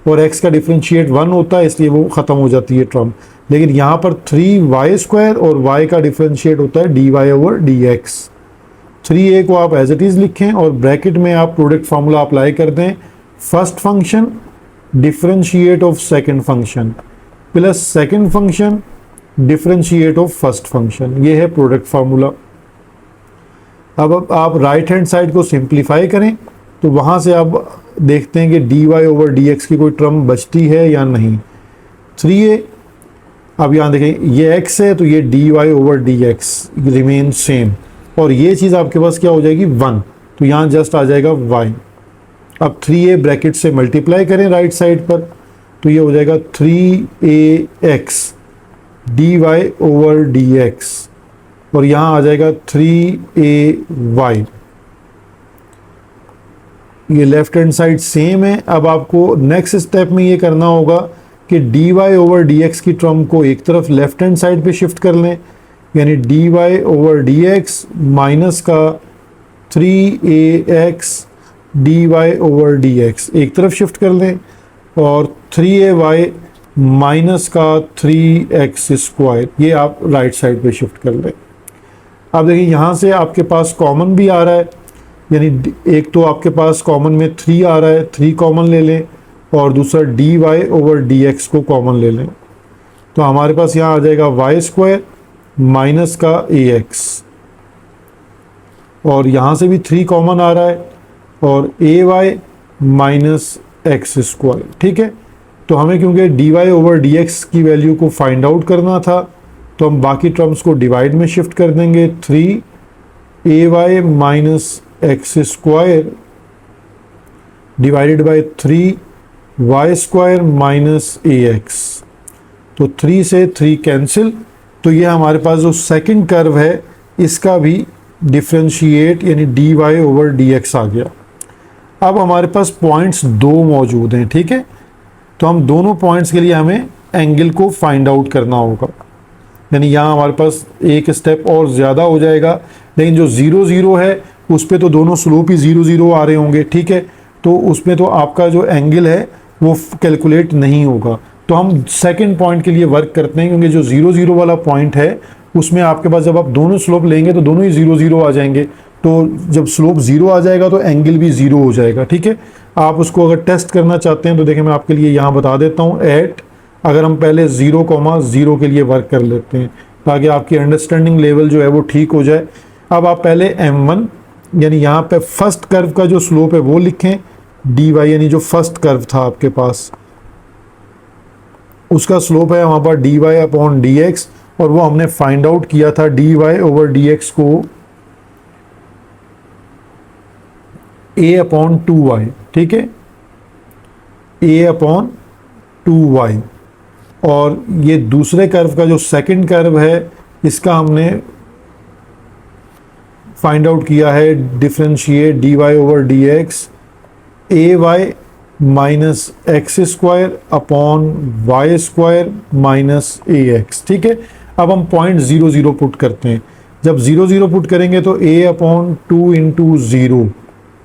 और x का डिफरेंशिएट 1 होता है, इसलिए वो ख़त्म हो जाती है टर्म। लेकिन यहाँ पर 3y स्क्वायर और y का डिफरेंशिएट होता है dy ओवर dx। 3a को आप एज इट इज़ लिखें और ब्रैकेट में आप प्रोडक्ट फार्मूला अप्लाई कर दें। First function differentiate of second function plus second function differentiate of first function, ये है प्रोडक्ट फार्मूला। अब आप राइट हैंड साइड को सिंप्लीफाई करें तो वहाँ से आप देखते हैं कि d y over d x की कोई टर्म बचती है या नहीं। 3a, अब यहाँ देखें ये x है तो ये d y over d x remain same, और ये चीज़ आपके पास क्या हो जाएगी 1, तो यहाँ जस्ट आ जाएगा y। अब 3a ब्रैकेट से मल्टीप्लाई करें राइट साइड पर, तो ये हो जाएगा 3ax d y over d x, और यहाँ आ जाएगा 3ay। ये लेफ्ट हैंड साइड सेम है। अब आपको नेक्स्ट स्टेप में ये करना होगा कि d y over d x की टर्म को एक तरफ लेफ्ट हैंड साइड पे शिफ्ट कर लें, यानी d y over d x minus का 3ax d y over d x एक तरफ शिफ्ट कर लें, और 3ay माइनस का 3x स्क्वायर ये आप राइट साइड पे शिफ्ट कर लें। अब देखिए यहाँ से आपके पास कॉमन भी आ रहा है, यानी एक तो आपके पास कॉमन में 3 आ रहा है, 3 कॉमन ले लें, और दूसरा d y over d x को कॉमन ले लें। तो हमारे पास यहाँ आ जाएगा वाई स्क्वायर माइनस का ax, और यहाँ से भी 3 कॉमन आ रहा है, और ay माइनस एक्स स्क्वायर, ठीक है। तो हमें क्योंकि d y over d x की वैल्यू को फाइंड आउट करना था, तो हम बाकी टर्म्स को डिवाइड में शिफ्ट कर देंगे। 3ay minus x square divided by 3y square minus ax, तो 3 से 3 कैंसिल। तो ये हमारे पास जो सेकंड कर्व है इसका भी डिफरेंशिएट यानी d y over d x आ गया। अब हमारे पास पॉइंट्स 2 मौजूद हैं, ठीक है। तो हम दोनों पॉइंट्स के लिए हमें एंगल को फाइंड आउट करना होगा, यानी यहाँ हमारे पास एक स्टेप और ज़्यादा हो जाएगा। लेकिन जो 0 0 है उस पर तो दोनों स्लोप ही 0 0 आ रहे होंगे, ठीक है। तो उसमें तो आपका जो एंगल है वो कैलकुलेट नहीं होगा। तो हम सेकंड पॉइंट के लिए वर्क करते हैं, क्योंकि जो 0 0 वाला पॉइंट है उसमें आपके पास जब आप दोनों स्लोप लेंगे तो दोनों ही 0 0 आ जाएंगे। तो जब स्लोप 0 आ जाएगा तो एंगल भी 0 हो जाएगा, ठीक है। आप उसको अगर टेस्ट करना चाहते हैं तो देखिए मैं आपके लिए यहाँ बता देता हूँ। एट अगर हम पहले 0,0 के लिए वर्क कर लेते हैं ताकि आपकी अंडरस्टैंडिंग लेवल जो है वो ठीक हो जाए। अब आप पहले m1 यानी यहाँ पे फर्स्ट कर्व का जो स्लोप है वो लिखें, dy यानी जो फर्स्ट कर्व था आपके पास उसका स्लोप है वहाँ पर dy अपॉन dx, और वो हमने फाइंड आउट किया था dy ओवर dx को a अपॉन 2y, ठीक है, a अपॉन 2y। और ये दूसरे कर्व का जो सेकंड कर्व है इसका हमने फाइंड आउट किया है differentiate d y over d x a y minus x square upon y square minus a x, ठीक है। अब हम पॉइंट 0 0 पुट करते हैं। जब 0 0 पुट करेंगे तो a अपॉन 2 इंटू 0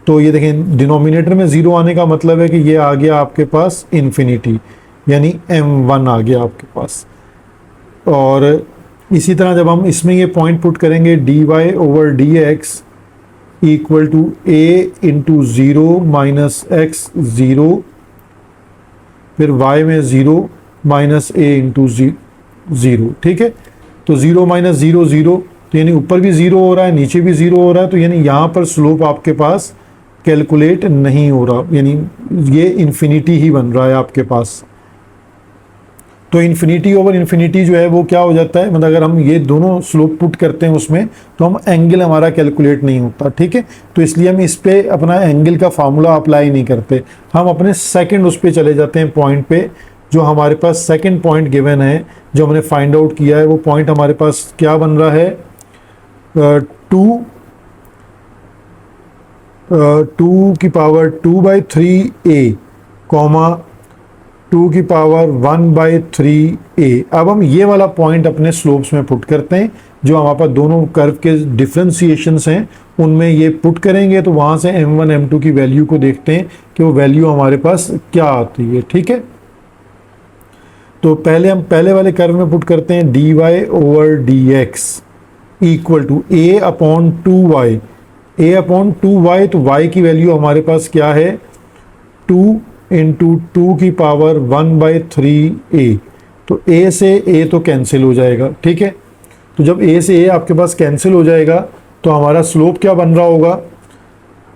तो ये देखें डिनोमिनेटर में 0 आने का मतलब है कि ये आ गया आपके पास इन्फिनिटी, यानी m1 आ गया आपके पास। और इसी तरह जब हम इसमें ये पॉइंट पुट करेंगे dy/dx equal to a into 0 minus x 0, फिर y में 0 माइनस a इंटू 0, ठीक है। तो 0 माइनस 0 0, तो यानी ऊपर भी 0 हो रहा है, नीचे भी 0 हो रहा है, तो यानी यहाँ पर स्लोप आपके पास कैलकुलेट नहीं हो रहा, यानी ये इन्फिनिटी ही बन रहा है आपके पास। तो इन्फिनिटी ओवर इन्फिनिटी जो है वो क्या हो जाता है, मतलब अगर हम ये दोनों स्लोप पुट करते हैं उसमें, तो हम एंगल हमारा कैलकुलेट नहीं होता, ठीक है। तो इसलिए हम इस पे अपना एंगल का फार्मूला अप्लाई नहीं करते, हम अपने सेकंड उस पे चले जाते हैं पॉइंट पे, जो हमारे पास सेकंड पॉइंट गिवन है, जो हमने फाइंड आउट किया है। वो पॉइंट हमारे पास क्या बन रहा है, 2 की पावर 2/3a कॉमा 2 की पावर 1/3a। अब हम ये वाला पॉइंट अपने स्लोप्स में पुट करते हैं, जो हमारे पास दोनों कर्व के डिफरेंशिएशंस हैं उनमें ये पुट करेंगे, तो वहाँ से m1 m2 की वैल्यू को देखते हैं कि वो वैल्यू हमारे पास क्या आती है, ठीक है। तो पहले हम पहले वाले कर्व में पुट करते हैं dy/dx equal to a/2y, a/2y, तो y की वैल्यू हमारे पास क्या है, 2 इंटू 2 की पावर 1/3a। तो a से a तो कैंसिल हो जाएगा, ठीक है। तो जब a से a आपके पास कैंसिल हो जाएगा, तो हमारा स्लोप क्या बन रहा होगा,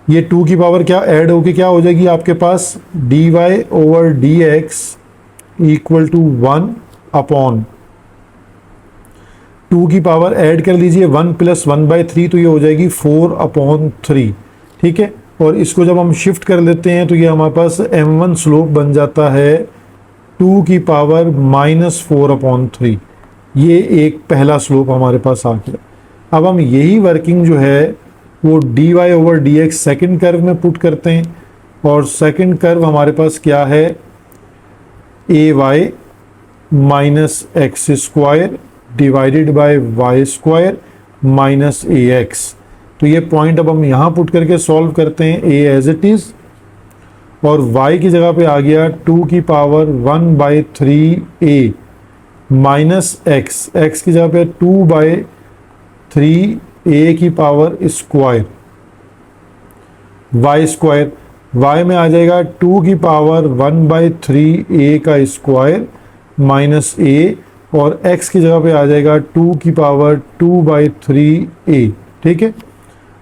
ये 2 की पावर क्या ऐड होके क्या हो जाएगी आपके पास, dy/dx इक्वल टू 1/, 2 की पावर ऐड कर लीजिए 1 + 1/3, तो ये हो जाएगी 4/3, ठीक है। और इसको जब हम शिफ्ट कर लेते हैं, तो ये हमारे पास m1 स्लोप बन जाता है 2 की पावर -4/3। ये एक पहला स्लोप हमारे पास आ गया। अब हम यही वर्किंग जो है वो dy/dx सेकंड कर्व में पुट करते हैं, और सेकंड कर्व हमारे पास क्या है, ay minus x square divided by y square minus ax। तो ये पॉइंट अब हम यहाँ पुट करके सॉल्व करते हैं, a एज इट इज़, और y की जगह पे आ गया 2 की power 1/3a minus x, x की जगह पे 2/3a की power square, y square, y में आ जाएगा 2 की पावर 1/3a का स्क्वायर माइनस a, और x की जगह पे आ जाएगा 2 की पावर 2/3a, ठीक है।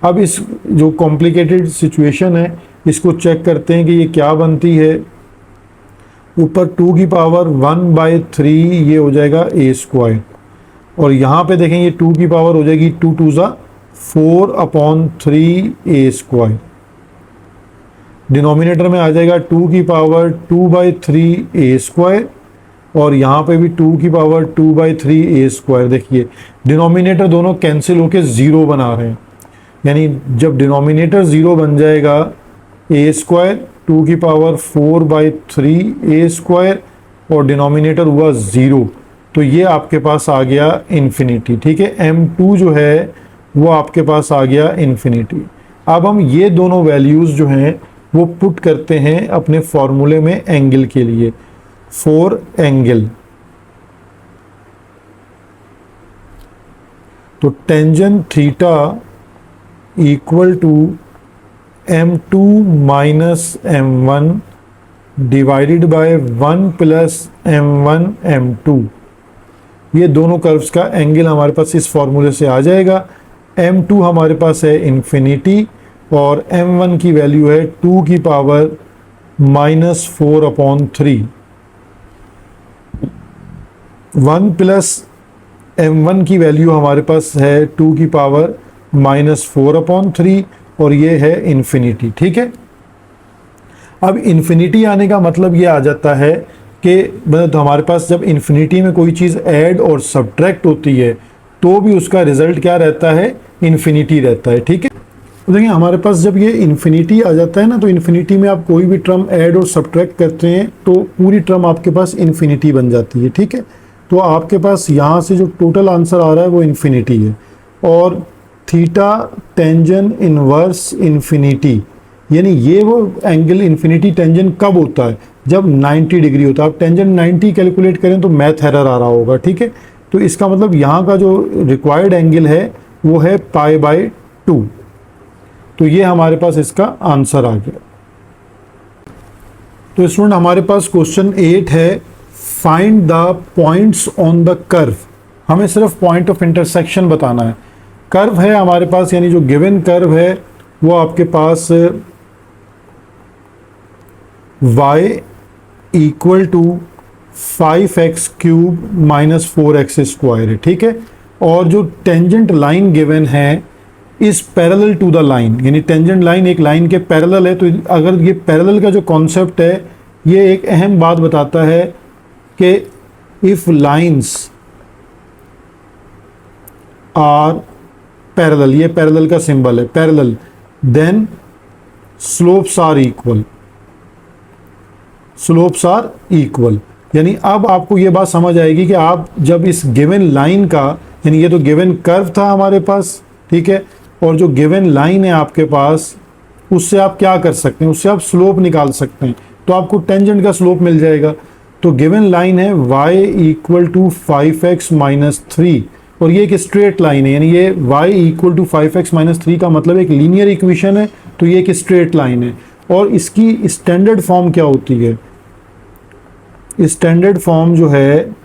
अब इस जो कॉम्प्लिकेटेड सिचुएशन है इसको चेक करते हैं कि ये क्या बनती है। ऊपर 2 की पावर 1/3 ये हो जाएगा a स्क्वायर, और यहाँ पे देखें ये 2 की पावर हो जाएगी 2 2 ज़ा 4/3a स्क्वायर। डिनोमिनेटर में आ जाएगा 2 की पावर 2/3a स्क्वायर, और यहाँ पे भी 2 की पावर 2/3a स्क्वायर। देखिए डिनोमिनेटर दोनों कैंसिल होके 0 बना रहे हैं, यानी जब डिनोमिनेटर 0 बन जाएगा a स्क्वायर 2 की पावर 4/3a स्क्वायर और डिनोमिनेटर हुआ 0, तो ये आपके पास आ गया इन्फिनिटी, ठीक है। m2 जो है वो आपके पास आ गया इन्फिनिटी। अब हम ये दोनों वैल्यूज़ जो हैं वो पुट करते हैं अपने फॉर्मूले में एंगल के लिए, फॉर एंगल। तो tangent theta equal to m2 minus m1 divided by 1 plus m1 m2। ये दोनों कर्व्स का एंगल हमारे पास इस फॉर्मूले से आ जाएगा। m2 हमारे पास है इन्फिनिटी, और m1 की वैल्यू है 2 की पावर -4/3। 1 प्लस m1 की वैल्यू हमारे पास है 2 की पावर -4/3, और ये है इन्फिनिटी, ठीक है। अब इन्फिनिटी आने का मतलब ये आ जाता है कि मतलब तो हमारे पास जब इन्फिनिटी में कोई चीज़ ऐड और सब्ट्रैक्ट होती है तो भी उसका रिजल्ट क्या रहता है, इन्फिनिटी रहता है, ठीक है। तो देखिए हमारे पास जब ये इन्फिनिटी आ जाता है ना, तो इन्फिनिटी में आप कोई भी टर्म ऐड और सब्ट्रैक्ट करते हैं तो पूरी टर्म आपके पास इन्फिनिटी बन जाती है, ठीक है। तो आपके पास यहाँ से जो टोटल आंसर आ रहा है वो इन्फिनिटी है, और थीटा टेंजेंट इनवर्स इन्फिनिटी, यानी ये वो एंगल इन्फिनिटी टेंजेंट कब होता है, जब 90 डिग्री होता है। आप टेंजेंट 90 कैलकुलेट करें तो मैथ एरर आ रहा होगा, ठीक है। तो इसका मतलब यहाँ का जो रिक्वायर्ड एंगल है वो है π/2। तो ये हमारे पास इसका आंसर आ गया। तो स्टूडेंट हमारे पास क्वेश्चन 8 है, find the points on the curve. हमें सिर्फ पॉइंट ऑफ इंटरसेक्शन बताना है। कर्व है हमारे पास, यानी जो गिवन कर्व है वो आपके पास y equal to 5x³ minus 4x² है, ठीक है। और जो टेंजेंट लाइन गिवन है इस पैरेलल टू द लाइन, यानी टेंजेंट लाइन एक लाइन के पैरेलल है। तो अगर ये पैरेलल का जो कॉन्सेप्ट है ये एक अहम बात बताता है कि इफ लाइंस आर पैरेलल, ये पैरेलल का सिंबल है, parallel, then slopes are equal, slopes are equal. यानी अब आपको ये बात समझ आएगी कि आप जब इस गिवन लाइन का, यानी ये तो गिवन कर्व था हमारे पास, ठीक है, और जो गिवन लाइन है आपके पास उससे आप क्या कर सकते हैं, उससे आप स्लोप निकाल सकते हैं। तो आपको टेंजेंट का स्लोप मिल जाएगा। तो गिवन लाइन है y equal to 5x minus 3, और ये एक स्ट्रेट लाइन है, यानी ये y equal to 5x minus 3 का मतलब एक लीनियर इक्वेशन है। तो ये एक स्ट्रेट लाइन है। और इसकी स्टैंडर्ड फॉर्म क्या होती है, स्टैंडर्ड फॉर्म जो है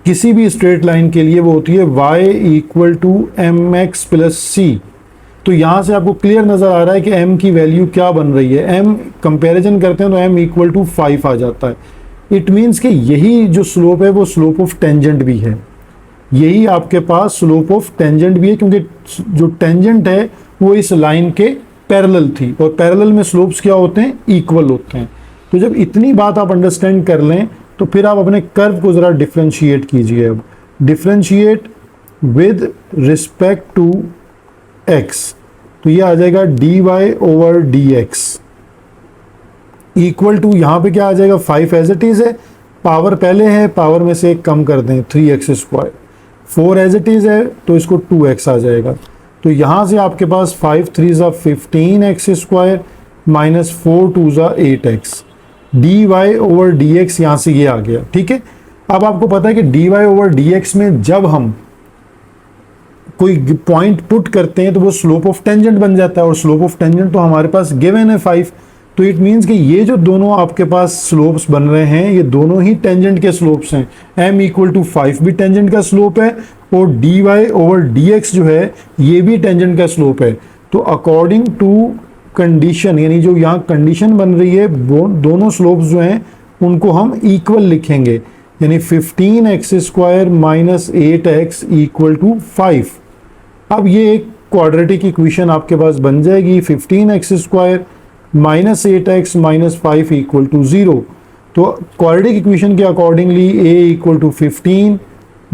किसी भी स्ट्रेट लाइन के लिए वो होती है y equal to mx plus c। तो यहाँ से आपको क्लियर नज़र आ रहा है कि m की वैल्यू क्या बन रही है। m कंपैरिजन करते हैं तो m इक्वल टू 5 आ जाता है। इट मीन्स कि यही जो स्लोप है वो स्लोप ऑफ टेंजेंट भी है, यही आपके पास स्लोप ऑफ टेंजेंट भी है, क्योंकि जो टेंजेंट है वो इस लाइन के पैरेलल थी, और पैरेलल में स्लोप्स क्या होते हैं, इक्वल होते हैं। तो जब इतनी बात आप अंडरस्टैंड कर लें तो फिर आप अपने कर्व को ज़रा डिफ्रेंशिएट कीजिए। अब differentiate with respect to x, तो ये आ जाएगा dy/dx इक्वल टू, यहाँ पे क्या आ जाएगा, 5 एज इट इज़ है, पावर पहले है, पावर में से एक कम कर दें 3x², 4 एज इट इज़ है तो इसको 2x आ जाएगा। तो यहाँ से आपके पास 5 3 15x² माइनस 4 2 8x, dy/dx यहाँ से ये आ गया, ठीक है। अब आपको पता है कि dy/dx में जब हम कोई पॉइंट पुट करते हैं तो वो स्लोप ऑफ टेंजेंट बन जाता है, और स्लोप ऑफ टेंजेंट तो हमारे पास गिवन है 5। तो इट मीन्स कि ये जो दोनों आपके पास स्लोप्स बन रहे हैं ये दोनों ही टेंजेंट के स्लोप्स हैं। m इक्वल टू 5 भी टेंजेंट का स्लोप है, और dy/dx जो है ये भी टेंजेंट का स्लोप है। तो अकॉर्डिंग टू कंडीशन, यानी जो यहाँ कंडीशन बन रही है, वो दोनों स्लोप्स जो हैं उनको हम इक्वल लिखेंगे, यानी 15x² minus 8x equal to 5। अब ये एक क्वाड्रेटिक इक्वेशन आपके पास बन जाएगी, 15x² minus 8x minus 5 equal to 0। तो क्वाड्रेटिक इक्वेशन के accordingly a equal to 15,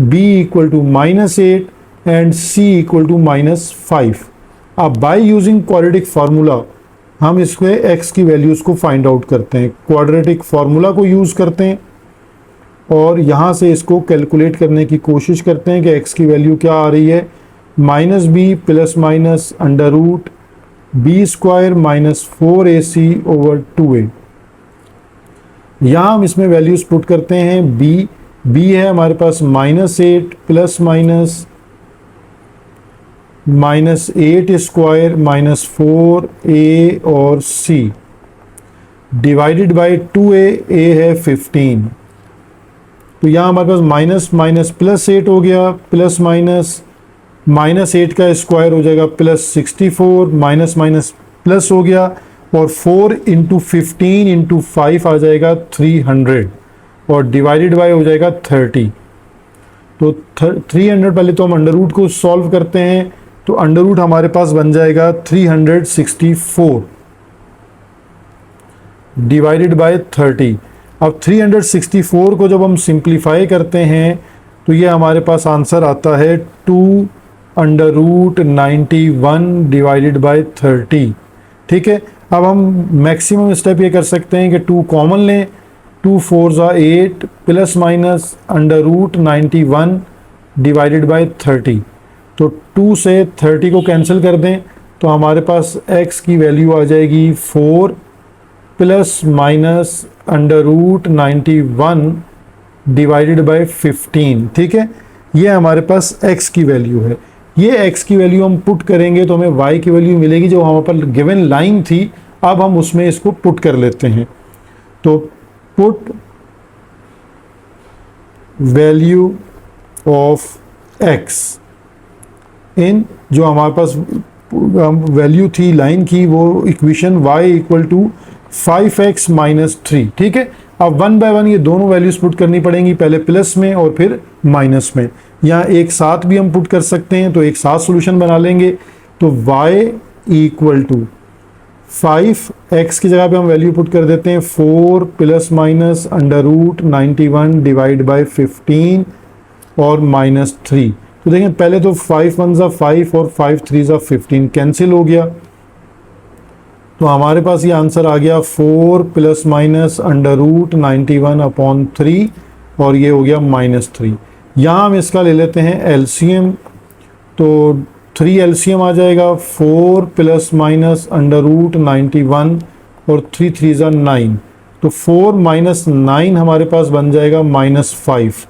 b equal to minus 8 and c equal to minus 5। अब बाय यूजिंग क्वाड्रेटिक फार्मूला हम इसके x की वैल्यूज़ को फाइंड आउट करते हैं, क्वाड्रेटिक फार्मूला को यूज़ करते हैं, और यहाँ से इसको कैलकुलेट करने की कोशिश करते हैं कि x की वैल्यू क्या आ रही है, minus b plus minus under root b² minus 4ac over 2a। यहाँ हम इसमें वैल्यूज़ पुट करते हैं, b है हमारे पास -8 प्लस माइनस -8² माइनस 4a और c divided by 2a, a है 15। तो यहाँ हमारे पास माइनस माइनस प्लस 8 हो गया, प्लस माइनस -8 का स्क्वायर हो जाएगा प्लस 64, माइनस माइनस प्लस हो गया, और 4 इंटू 15 इंटू 5 आ जाएगा 300, और डिवाइडेड बाय हो जाएगा 30। तो 300 पहले तो हम अंडर रूट को सॉल्व करते हैं, तो अंडर रूट हमारे पास बन जाएगा 364 डिवाइडेड बाय 30। अब 364 को जब हम सिंप्लीफाई करते हैं तो ये हमारे पास आंसर आता है 2 अंडर रूट 91 डिवाइडेड बाय 30, ठीक है। अब हम मैक्सिमम स्टेप ये कर सकते हैं कि 2 कॉमन लें, 2 4 8 plus minus under root 91 divided by 30। तो 2 से 30 को कैंसिल कर दें तो हमारे पास x की वैल्यू आ जाएगी 4 प्लस माइनस √91 डिवाइडेड बाय 15। ठीक है, ये हमारे पास x की वैल्यू है। ये x की वैल्यू हम पुट करेंगे तो हमें y की वैल्यू मिलेगी जो हमारे पर गिवन लाइन थी। अब हम उसमें इसको पुट कर लेते हैं। तो put value of x in, जो हमारे पास वैल्यू थी लाइन की, वो equation y equal to 5x minus 3। ठीक है, अब 1 बाय 1 ये दोनों वैल्यूज पुट करनी पड़ेंगी, पहले प्लस में और फिर माइनस में। यहाँ एक साथ भी हम पुट कर सकते हैं, तो एक साथ सॉल्यूशन बना लेंगे। तो y इक्वल टू 5x की जगह पे हम वैल्यू पुट कर देते हैं 4 प्लस माइनस √91 डिवाइड बाय 15 और माइनस 3। तो देखें पहले तो 5 1 ज़ा 5 और 5 3 ज़ा 15 कैंसिल हो गया। तो हमारे पास ये आंसर आ गया 4 प्लस माइनस √91 अपॉन 3 और ये हो गया -3। यहाँ हम इसका ले लेते हैं एलसीएम। तो 3 एलसीएम आ जाएगा, 4 प्लस माइनस √91 और 3 3 ज़ा 9। तो 4 माइनस 9 हमारे पास बन जाएगा -5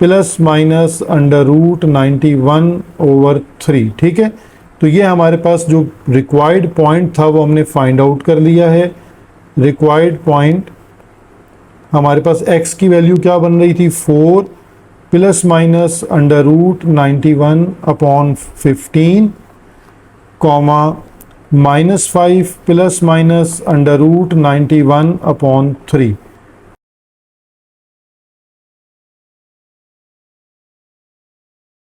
प्लस माइनस √91 ओवर 3। ठीक है, तो ये हमारे पास जो रिक्वायर्ड पॉइंट था वो हमने फाइंड आउट कर लिया है। रिक्वायर्ड पॉइंट हमारे पास x की वैल्यू क्या बन रही थी, 4 plus minus √91 upon 15 comma -5 plus minus √91 upon 3।